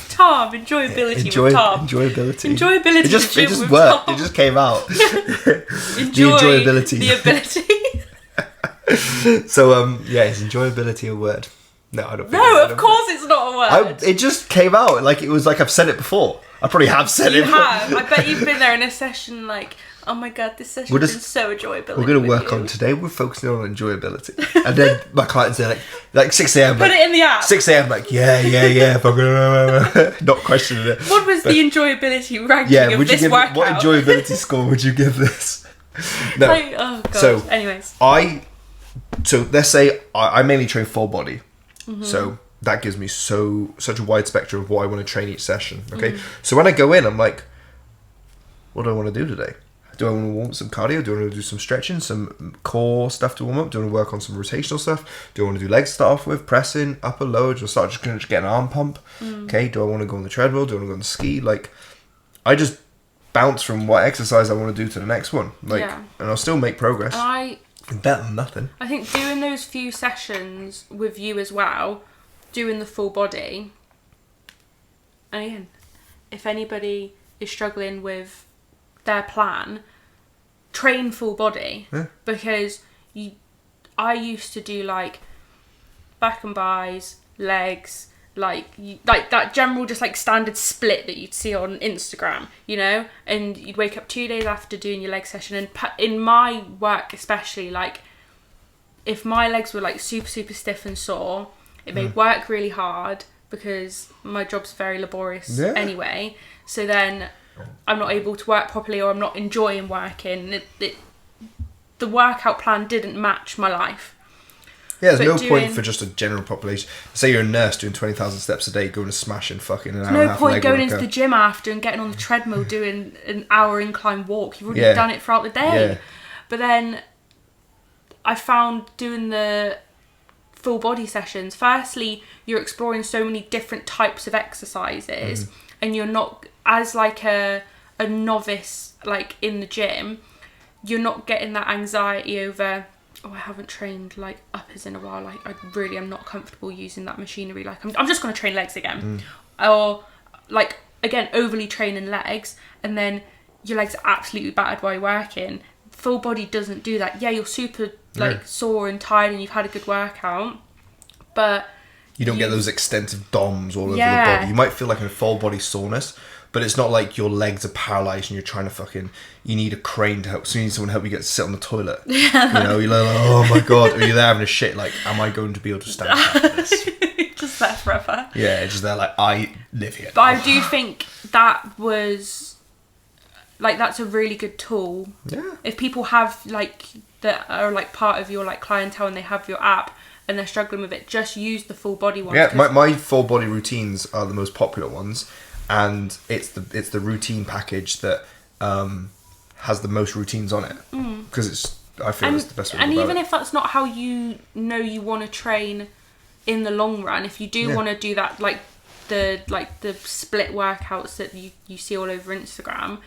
Tom, enjoyability with Tom. Enjoyability. Enjoyability. It just worked. Tom. It just came out. Enjoy the enjoyability. The ability. So is enjoyability a word? No, I don't think No, of course it's not a word. It just came out. Like, it was like I've said it before. I probably have said it. You have. I bet you've been there in a session like, oh my god, this session has been so enjoyable. We're going to work on today. We're focusing on enjoyability. And then my clients are like 6 a.m. Put it in the app. 6 a.m. like, yeah. Not questioning it. What was the enjoyability ranking of this workout? What enjoyability score would you give this? No. Oh god. So, anyways. So let's say I mainly train full body. Mm-hmm. So that gives me such a wide spectrum of what I want to train each session. Okay. So when I go in, I'm like, what do I want to do today? Do I want to warm up some cardio? Do I want to do some stretching, some core stuff to warm up? Do I want to work on some rotational stuff? Do I want to do legs to start off with, pressing, upper, lower? Do I start just get an arm pump? Okay, do I want to go on the treadmill? Do I want to go on the ski? Like, I just bounce from what exercise I want to do to the next one. Like, and I'll still make progress. Better than nothing. I think doing those few sessions with you as well, doing the full body, and again, if anybody is struggling with their plan, train full body. Because I used to do like back and bis, legs, like that general just like standard split that you'd see on Instagram, and you'd wake up 2 days after doing your leg session, and in my work especially, like if my legs were like super stiff and sore, it made work really hard because my job's very laborious anyway, so then I'm not able to work properly, or I'm not enjoying working. The workout plan didn't match my life. Yeah, there's no point for just a general population. Say you're a nurse doing 20,000 steps a day, going to smash and fucking an hour and a half. No point going into the gym after and getting on the treadmill doing an hour incline walk. You've already done it throughout the day. Yeah. But then I found doing the full body sessions, firstly, you're exploring so many different types of exercises, and you're not, as like a novice, like in the gym, you're not getting that anxiety over, I haven't trained like uppers in a while, like I really am not comfortable using that machinery, like I'm just going to train legs again. Or like, again, overly training legs, and then your legs are absolutely battered while you're working. Full body doesn't do that. Yeah, you're super like sore and tired and you've had a good workout, but you don't get those extensive DOMs all over the body. You might feel like a full body soreness, but it's not like your legs are paralysed and you're trying to you need a crane to help. So you need someone to help you get to sit on the toilet. You're like, oh my god. Or you're there having a shit, like, am I going to be able to stand after this? Just there forever. Yeah, just there like, I live here. But I do think that was, like, that's a really good tool. Yeah. If people have, like, that are, like, part of your, like, clientele and they have your app and they're struggling with it, just use the full body one. Yeah, my full body routines are the most popular ones. And it's the routine package that has the most routines on it, because I feel it's the best way to go. And even if that's not how you want to train in the long run, if you do want to do that, like the split workouts that you see all over Instagram,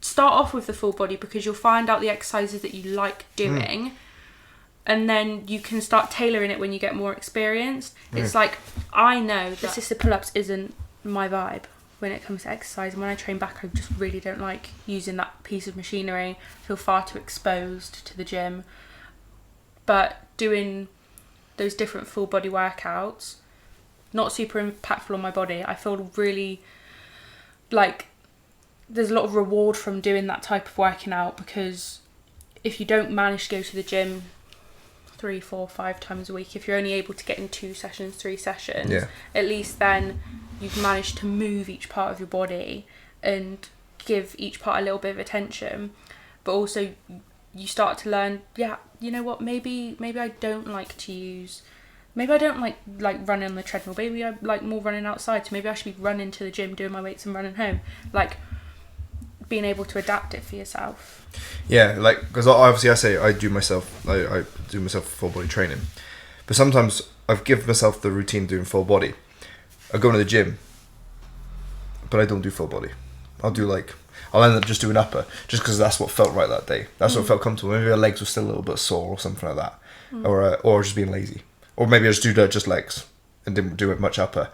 start off with the full body, because you'll find out the exercises that you like doing. And then you can start tailoring it when you get more experienced. It's like, I know that assisted pull-ups isn't my vibe when it comes to exercise, and when I train back, I just really don't like using that piece of machinery. I feel far too exposed to the gym. But doing those different full body workouts, not super impactful on my body. I feel really like there's a lot of reward from doing that type of working out, because if you don't manage to go to the gym 3, 4, 5 times a week, if you're only able to get in 2 sessions, 3 sessions, at least then you've managed to move each part of your body and give each part a little bit of attention. But also you start to learn, you know what, maybe I don't like to use, maybe I don't like running on the treadmill, maybe I like more running outside, so maybe I should be running to the gym, doing my weights and running home. Like, being able to adapt it for yourself. Yeah, like, because obviously I do myself full body training, But sometimes I've given myself the routine of doing full body. I go to the gym, but I don't do full body. I'll end up just doing upper, just because that's what felt right that day. That's what felt comfortable. Maybe my legs were still a little bit sore or something like that, or just being lazy, or maybe I just do just legs and didn't do it much upper.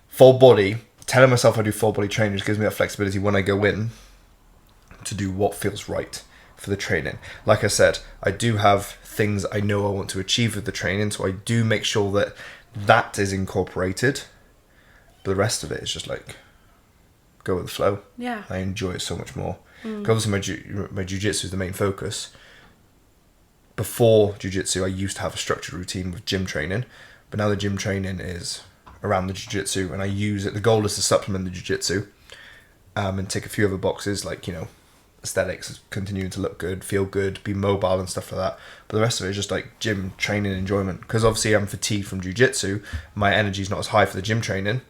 Full body, telling myself I do full body training just gives me that flexibility when I go in to do what feels right for the training. Like I said, I do have things I know I want to achieve with the training, so I do make sure that that is incorporated. But the rest of it is just like go with the flow. Yeah, I enjoy it so much more. Obviously, my jiu-jitsu is the main focus. Before jiu-jitsu, I used to have a structured routine with gym training, but now the gym training is around the jiu-jitsu, and I use it. The goal is to supplement the jiu-jitsu and tick a few other boxes, like, you know, aesthetics, continuing to look good, feel good, be mobile and stuff like that. But the rest of it is just like gym training enjoyment. Because obviously I'm fatigued from jiu-jitsu, my energy is not as high for the gym training.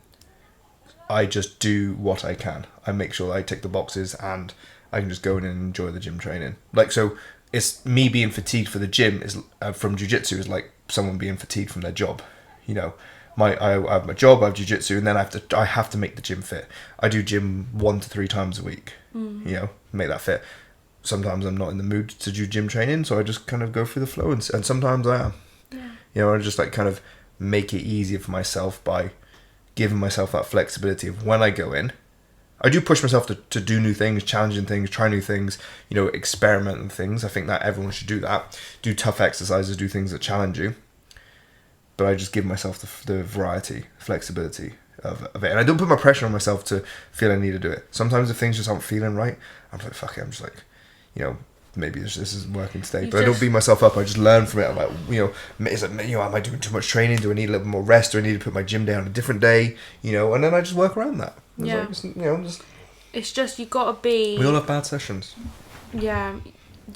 I just do what I can. I make sure that I tick the boxes and I can just go in and enjoy the gym training. Like, so it's me being fatigued for the gym is from jiu-jitsu is like someone being fatigued from their job. You know, I have my job, I have jiu-jitsu, and then I have to make the gym fit. I do gym 1 to 3 times a week. You know, make that fit. Sometimes I'm not in the mood to do gym training, so I just kind of go through the flow, and sometimes I am. Yeah. You know, I just like kind of make it easier for myself by giving myself that flexibility of when I go in. I do push myself to do new things, challenging things, try new things, you know, experiment with things. I think that everyone should do that. Do tough exercises, do things that challenge you. But I just give myself the variety, flexibility of it. And I don't put my pressure on myself to feel I need to do it. Sometimes if things just aren't feeling right, I'm like, fuck it. I'm just like, you know, maybe this isn't working today. But I don't beat myself up. I just learn from it. I'm like, you know, is it, you know, am I doing too much training? Do I need a little more rest? Do I need to put my gym down a different day? You know, and then I just work around that. Yeah. Like, you know, it's just, you got to be... We all have bad sessions. Yeah.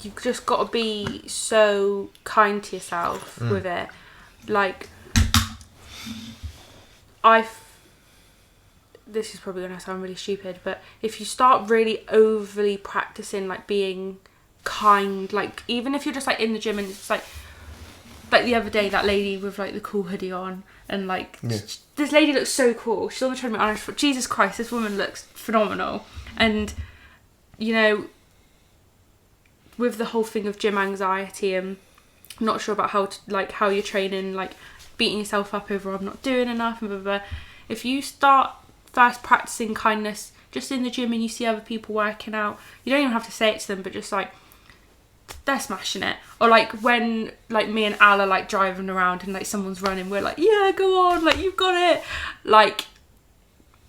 You've just got to be so kind to yourself with it. Like, this is probably going to sound really stupid, but if you start really overly practicing, like, being kind, like, even if you're just, like, in the gym and it's, like the other day, that lady with, like, the cool hoodie on, and, like, this lady looks so cool. She's on the treadmill, and I just thought, Jesus Christ, this woman looks phenomenal. And, you know, with the whole thing of gym anxiety and not sure about how you're training, like, beating yourself up over I'm not doing enough and blah, blah, blah. If you start first practicing kindness just in the gym and you see other people working out, you don't even have to say it to them, but just like, they're smashing it. Or like when like me and Al are like driving around and like someone's running, we're like, yeah, go on, like you've got it. Like,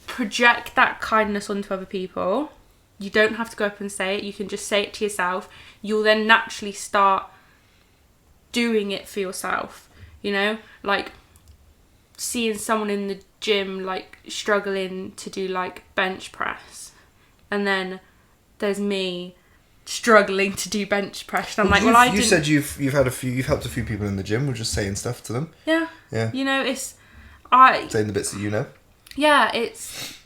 project that kindness onto other people. You don't have to go up and say it, you can just say it to yourself. You'll then naturally start doing it for yourself. You know, like seeing someone in the gym like struggling to do like bench press, and then there's me struggling to do bench press. And I'm like, well, I didn't... You said you've helped a few people in the gym with just saying stuff to them. Yeah. Yeah. You know, saying the bits that you know. Yeah, it's,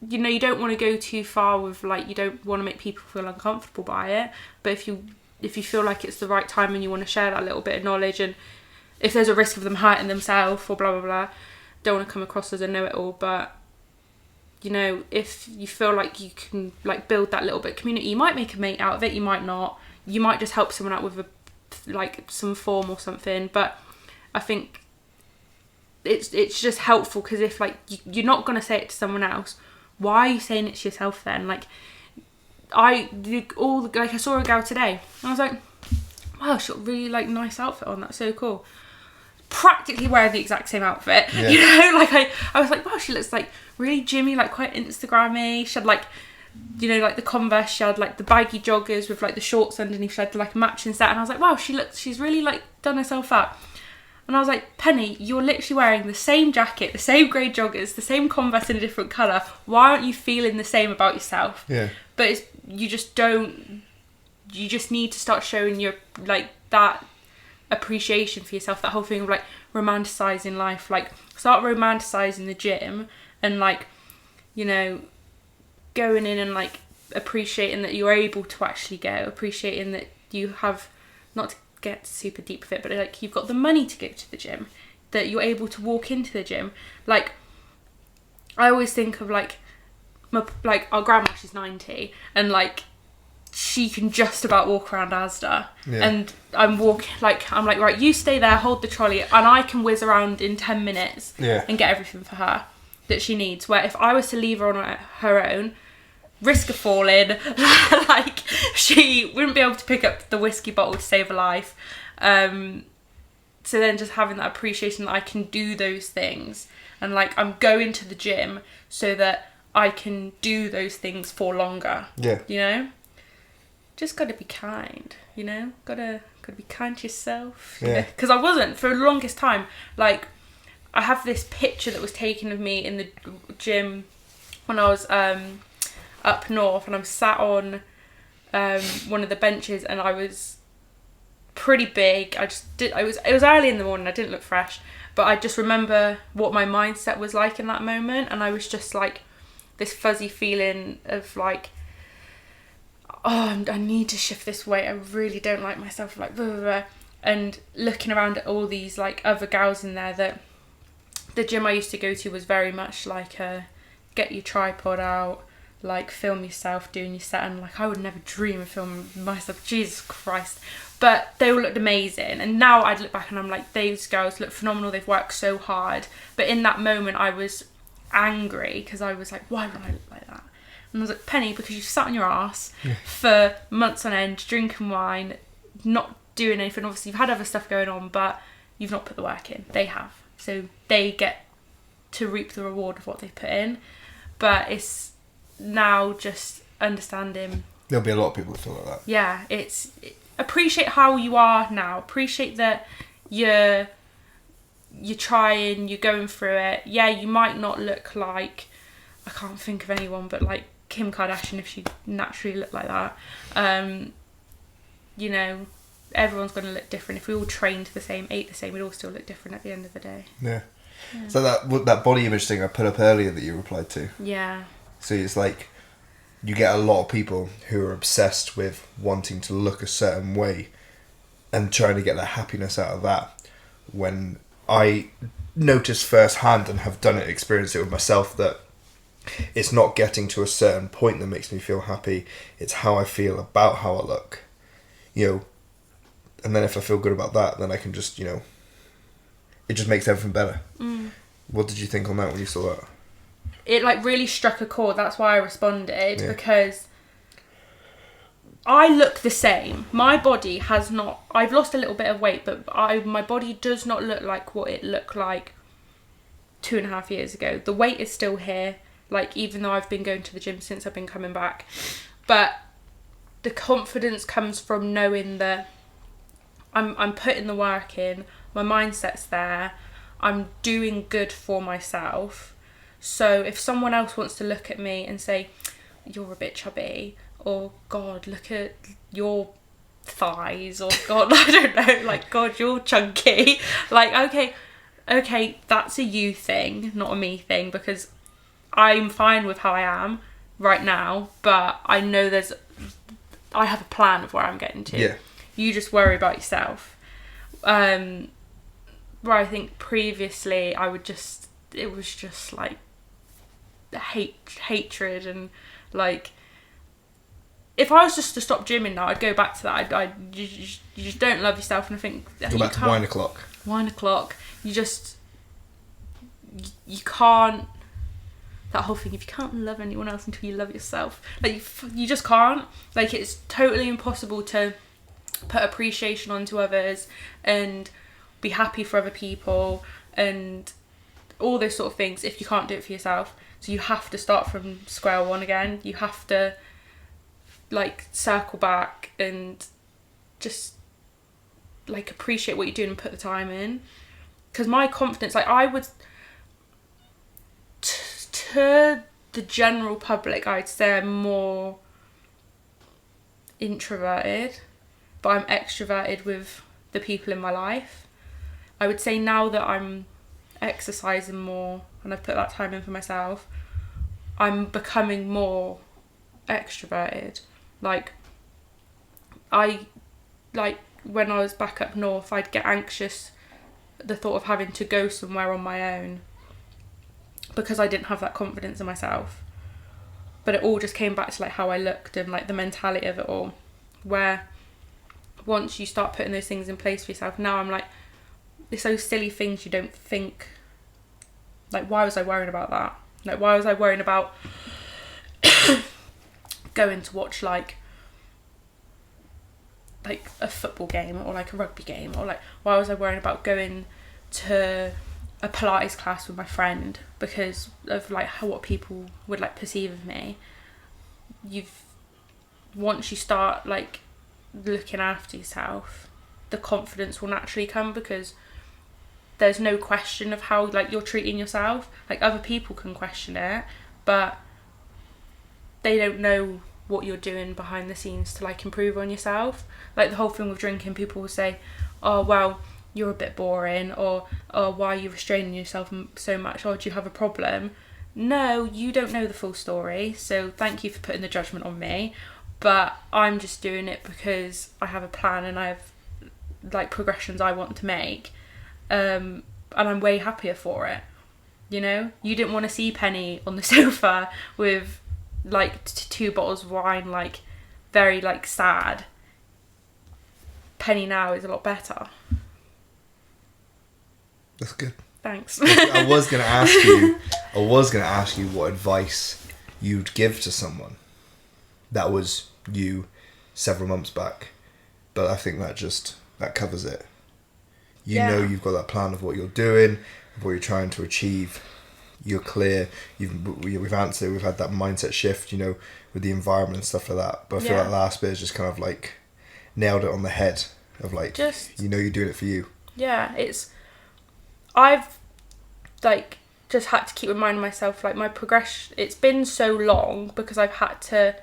you know, you don't want to go too far with like, you don't want to make people feel uncomfortable by it. But if you feel like it's the right time and you want to share that little bit of knowledge, and if there's a risk of them hurting themselves or blah, blah, blah, don't want to come across as a know-it-all, but, you know, if you feel like you can, like, build that little bit of community, you might make a mate out of it, you might not. You might just help someone out with, some form or something, but I think it's just helpful, because if, like, you're not going to say it to someone else, why are you saying it to yourself then? Like, I saw a girl today, and I was like, wow, she got a really, like, nice outfit on, that's so cool. Practically wearing the exact same outfit, yeah. You know, like I was like, wow, she looks like really gymmy, like quite Instagrammy. She had like, you know, like the Converse, she had like the baggy joggers with like the shorts underneath, she had like a matching set, and I was like, wow, she's really like done herself up. And I was like, Penny, you're literally wearing the same jacket, the same grey joggers, the same Converse in a different colour. Why aren't you feeling the same about yourself? Yeah. But you just need to start showing your, like, that appreciation for yourself, that whole thing of like romanticizing life. Like, start romanticizing the gym and, like, you know, going in and like appreciating that you're able to actually go, appreciating that you have, not to get super deep with it, but like you've got the money to go to the gym, that you're able to walk into the gym. Like I always think of like our grandma, she's 90, and like she can just about walk around Asda. Yeah. And I'm like, right, you stay there, hold the trolley, and I can whiz around in 10 minutes and get everything for her that she needs. Where if I was to leave her on her own, risk of falling, like she wouldn't be able to pick up the whiskey bottle to save her life. So then just having that appreciation that I can do those things, and like I'm going to the gym so that I can do those things for longer. Yeah. You know? Just gotta be kind, you know? Gotta be kind to yourself. Yeah. Because I wasn't for the longest time. Like, I have this picture that was taken of me in the gym when I was up north, and I was sat on one of the benches, and I was pretty big. It was early in the morning, I didn't look fresh, but I just remember what my mindset was like in that moment, and I was just like this fuzzy feeling of like, oh, I need to shift this weight, I really don't like myself, like blah, blah, blah. And looking around at all these like other gals in there, that the gym I used to go to was very much like a get your tripod out, like film yourself doing your set, and like I would never dream of filming myself, Jesus Christ. But they all looked amazing, and now I'd look back and I'm like, these girls look phenomenal, they've worked so hard. But in that moment I was angry because I was like, why would I look like that? And I was like, Penny, because you sat on your ass for months on end, drinking wine, not doing anything. Obviously you've had other stuff going on, but you've not put the work in. They have, so they get to reap the reward of what they've put in. But it's now just understanding, there'll be a lot of people that feel like that. Yeah, appreciate how you are now. Appreciate that you're trying, you're going through it. Yeah, you might not look like, I can't think of anyone, but like Kim Kardashian, if she naturally looked like that. You know, everyone's going to look different. If we all trained the same, ate the same, we'd all still look different at the end of the day. Yeah. So that body image thing I put up earlier that you replied to. Yeah. So it's like, you get a lot of people who are obsessed with wanting to look a certain way and trying to get their happiness out of that. When I noticed firsthand and have experienced it with myself, that it's not getting to a certain point that makes me feel happy. It's how I feel about how I look, you know. And then if I feel good about that, then I can just, you know, it just makes everything better. What did you think on that when you saw that? It like really struck a chord. That's why I responded, because I look the same. My body has not, I've lost a little bit of weight, but my body does not look like what it looked like 2.5 years ago. The weight is still here, like even though I've been going to the gym since I've been coming back. But the confidence comes from knowing that I'm putting the work in, my mindset's there, I'm doing good for myself. So if someone else wants to look at me and say, you're a bit chubby, or God, look at your thighs, or God, I don't know, like, God, you're chunky. Like, okay, that's a you thing, not a me thing, because I'm fine with how I am right now, but I know I have a plan of where I'm getting to. Yeah. You just worry about yourself. Where I think previously it was just like hatred, and like if I was just to stop gymming now, I'd go back to that. You just don't love yourself, and I think go back to wine o'clock. You can't, that whole thing, if you can't love anyone else until you love yourself, like you just can't. Like, it's totally impossible to put appreciation onto others and be happy for other people and all those sort of things if you can't do it for yourself. So you have to start from square one again. You have to like circle back and just like appreciate what you're doing and put the time in. Because my confidence, like I would, to the general public, I'd say I'm more introverted, but I'm extroverted with the people in my life. I would say now that I'm exercising more and I've put that time in for myself, I'm becoming more extroverted. Like, I like when I was back up north, I'd get anxious the thought of having to go somewhere on my own because I didn't have that confidence in myself. But it all just came back to like how I looked and like the mentality of it all, where once you start putting those things in place for yourself, now I'm like, it's those silly things you don't think, like, why was I worrying about that? Like, why was I worrying about going to watch like a football game or like a rugby game, or like, why was I worrying about going to a Pilates class with my friend because of like what people would like perceive of me? Once you start like looking after yourself, the confidence will naturally come, because there's no question of how like you're treating yourself. Like, other people can question it, but they don't know what you're doing behind the scenes to like improve on yourself. Like the whole thing with drinking, people will say, oh well, you're a bit boring, or oh, why are you restraining yourself so much, or do you have a problem? No, you don't know the full story, so thank you for putting the judgment on me, but I'm just doing it because I have a plan and I have like progressions I want to make, and I'm way happier for it. You know, you didn't want to see Penny on the sofa with like 2 bottles of wine, like very like sad. Penny now is a lot better. That's good. Thanks. I was gonna ask you what advice you'd give to someone that was you several months back, but I think that covers it. You know, you've got that plan of what you're doing, of what you're trying to achieve. You're clear. We've answered. We've had that mindset shift, you know, with the environment and stuff like that. But I feel like last bit is just kind of like nailed it on the head of like, you know, you're doing it for you. Yeah, I've like just had to keep reminding myself like my progression. It's been so long because I've had to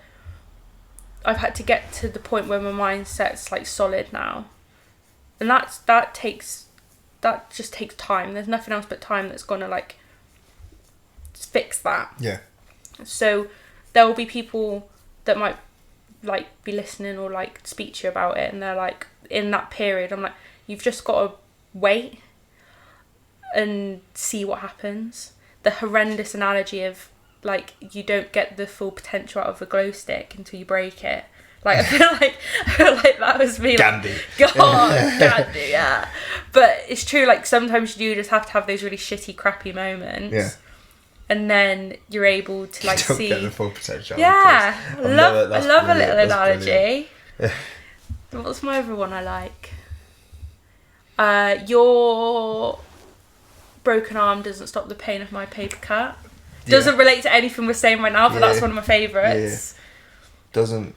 get to the point where my mindset's like solid now, and that just takes time. There's nothing else but time that's gonna like fix that. Yeah. So there will be people that might like be listening or like speak to you about it, and they're like, in that period, I'm like, you've just got to wait and see what happens. The horrendous analogy of like, you don't get the full potential out of a glow stick until you break it. Like, I feel like that was me. Gandhi. Like, God, Gandhi, yeah. But it's true, like, sometimes you do just have to have those really shitty, crappy moments. Yeah. And then you're able to like don't see. Get the full potential. Yeah, I love a little analogy. Yeah. What's my other one I like? Your broken arm doesn't stop the pain of my paper cut. Doesn't relate to anything we're saying right now, but that's one of my favourites. Yeah. Doesn't.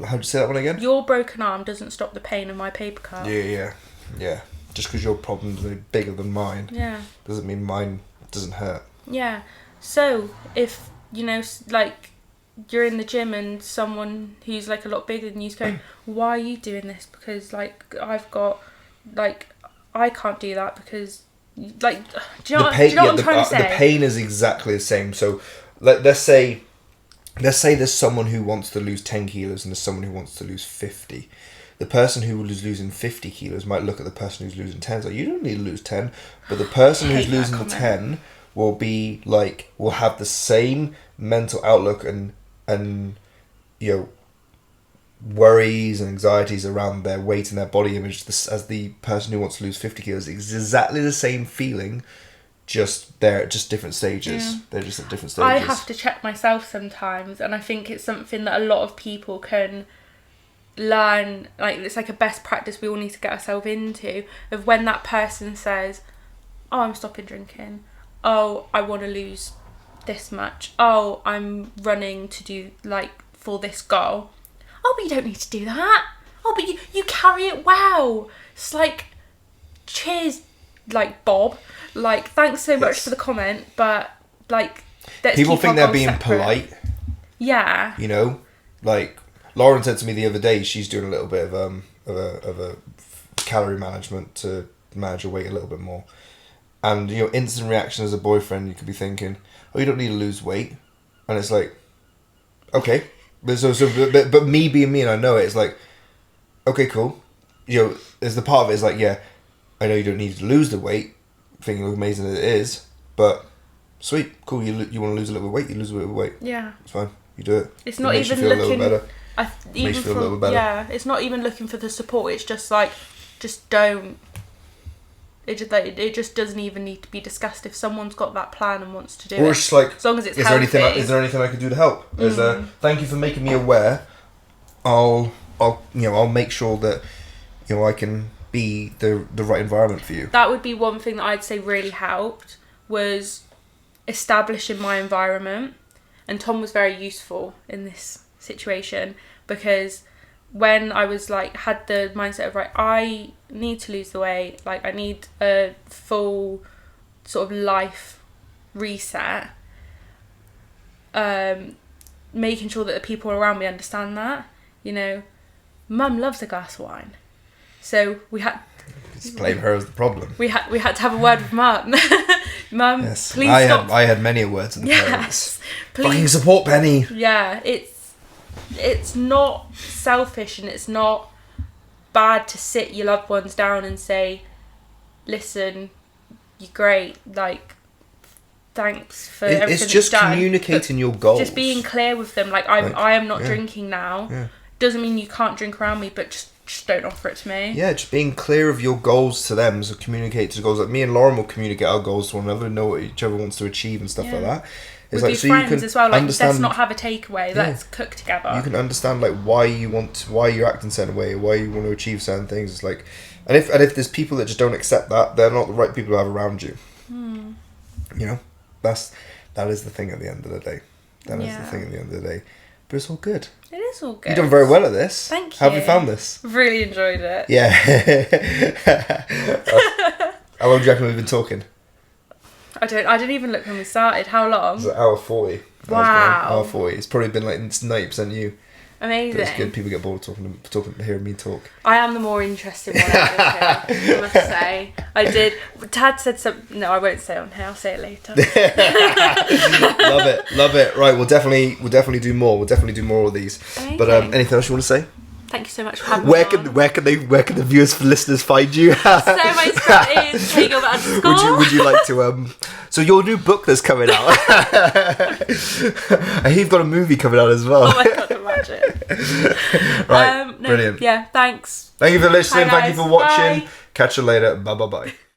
How'd you say that one again? Your broken arm doesn't stop the pain of my paper cut. Yeah. Just because your problem's are bigger than mine. Yeah. Doesn't mean mine doesn't hurt. Yeah. So if you know, like, you're in the gym and someone who's like a lot bigger than you's going, why are you doing this? Because like I've got, like, I can't do that because, like, do you know what I'm trying to say? The pain is exactly the same. So let's say there's someone who wants to lose 10 kilos and there's someone who wants to lose 50. The person who is losing 50 kilos might look at the person who's losing 10 and say, you don't need to lose 10. But the person who's losing the 10 will have the same mental outlook and you know, worries and anxieties around their weight and their body image as the person who wants to lose 50 kilos. It's exactly the same feeling, they're at just different stages. Yeah. They're just at different stages. I have to check myself sometimes, and I think it's something that a lot of people can learn. Like, it's like a best practice we all need to get ourselves into, of when that person says, oh, I'm stopping drinking, oh, I want to lose this much, oh, I'm running to do, like, for this goal. Oh, but you don't need to do that. Oh, but you carry it well. It's like, cheers, like, Bob. Like, thanks so much for the comment, but, like, people think they're being polite. Yeah. You know, like, Lauren said to me the other day, she's doing a little bit of a calorie management to manage her weight a little bit more. And, you know, instant reaction as a boyfriend, you could be thinking, oh, you don't need to lose weight. And it's like, okay. But me being me, and I know it, it's like, okay, cool. there's the part of it is like, yeah, I know you don't need to lose the weight, thinking how amazing it is, but sweet, cool, you want to lose a little bit of weight, you lose a little bit of weight. Yeah. It's fine, you do it. It's not even looking... makes you feel a little better. Yeah, it's not even looking for the support, it's just like, just don't... It just doesn't even need to be discussed if someone's got that plan and wants to do it. Or it's just like, as long as it's healthy. Is there anything I can do to help? Thank you for making me aware. I'll make sure that I can be the right environment for you. That would be one thing that I'd say really helped, was establishing my environment, and Tom was very useful in this situation, because when I was like, had the mindset of, right, I need to lose the weight, like I need a full sort of life reset, making sure that the people around me understand that, Mum loves a glass of wine, so we had... Just blame her as the problem. We had to have a word with Mum. Mum, yes. Please stop. I had many words with the parents. Please. Fucking support Penny. Yeah, it's not selfish, and it's not bad to sit your loved ones down and say, listen, you're great, like, thanks for everything. It's just communicating your goals. Just being clear with them, like, I am not drinking now. Yeah. Doesn't mean you can't drink around me, but just don't offer it to me. Yeah, just being clear of your goals to them, so communicate to the goals. Like me and Lauren will communicate our goals to one another, know what each other wants to achieve and stuff like that. It's with your friends as well, like, let's not have a takeaway, let's cook together. You can understand like why you're acting a certain way, why you want to achieve certain things. It's like, and if there's people that just don't accept that, they're not the right people to have around you. That is the thing at the end of the day. That is the thing at the end of the day. But it's all good. It is all good. You've done very well at this. Thank you. How have you found this? Really enjoyed it. Yeah. How long do you reckon we've been talking? I didn't even look when we started. How long? It was an hour 40. Wow. Hour 40. It's probably been like 90% you. Amazing. But it's good. People get bored talking, hearing me talk. I am the more interesting one out of here, I must say. I did. Tad said something. No, I won't say it on here. I'll say it later. Love it. Right, we'll definitely do more. We'll definitely do more of these. Amazing. But anything else you want to say? Thank you so much for having me. Where can the viewers, listeners find you? So my Instagram is Gilbert_. Would you like to So your new book that's coming out. And you've got a movie coming out as well. Oh my god, imagine. Right, brilliant. Yeah, thanks. Thank you for listening. Bye, thank you for watching. Bye. Catch you later. Bye.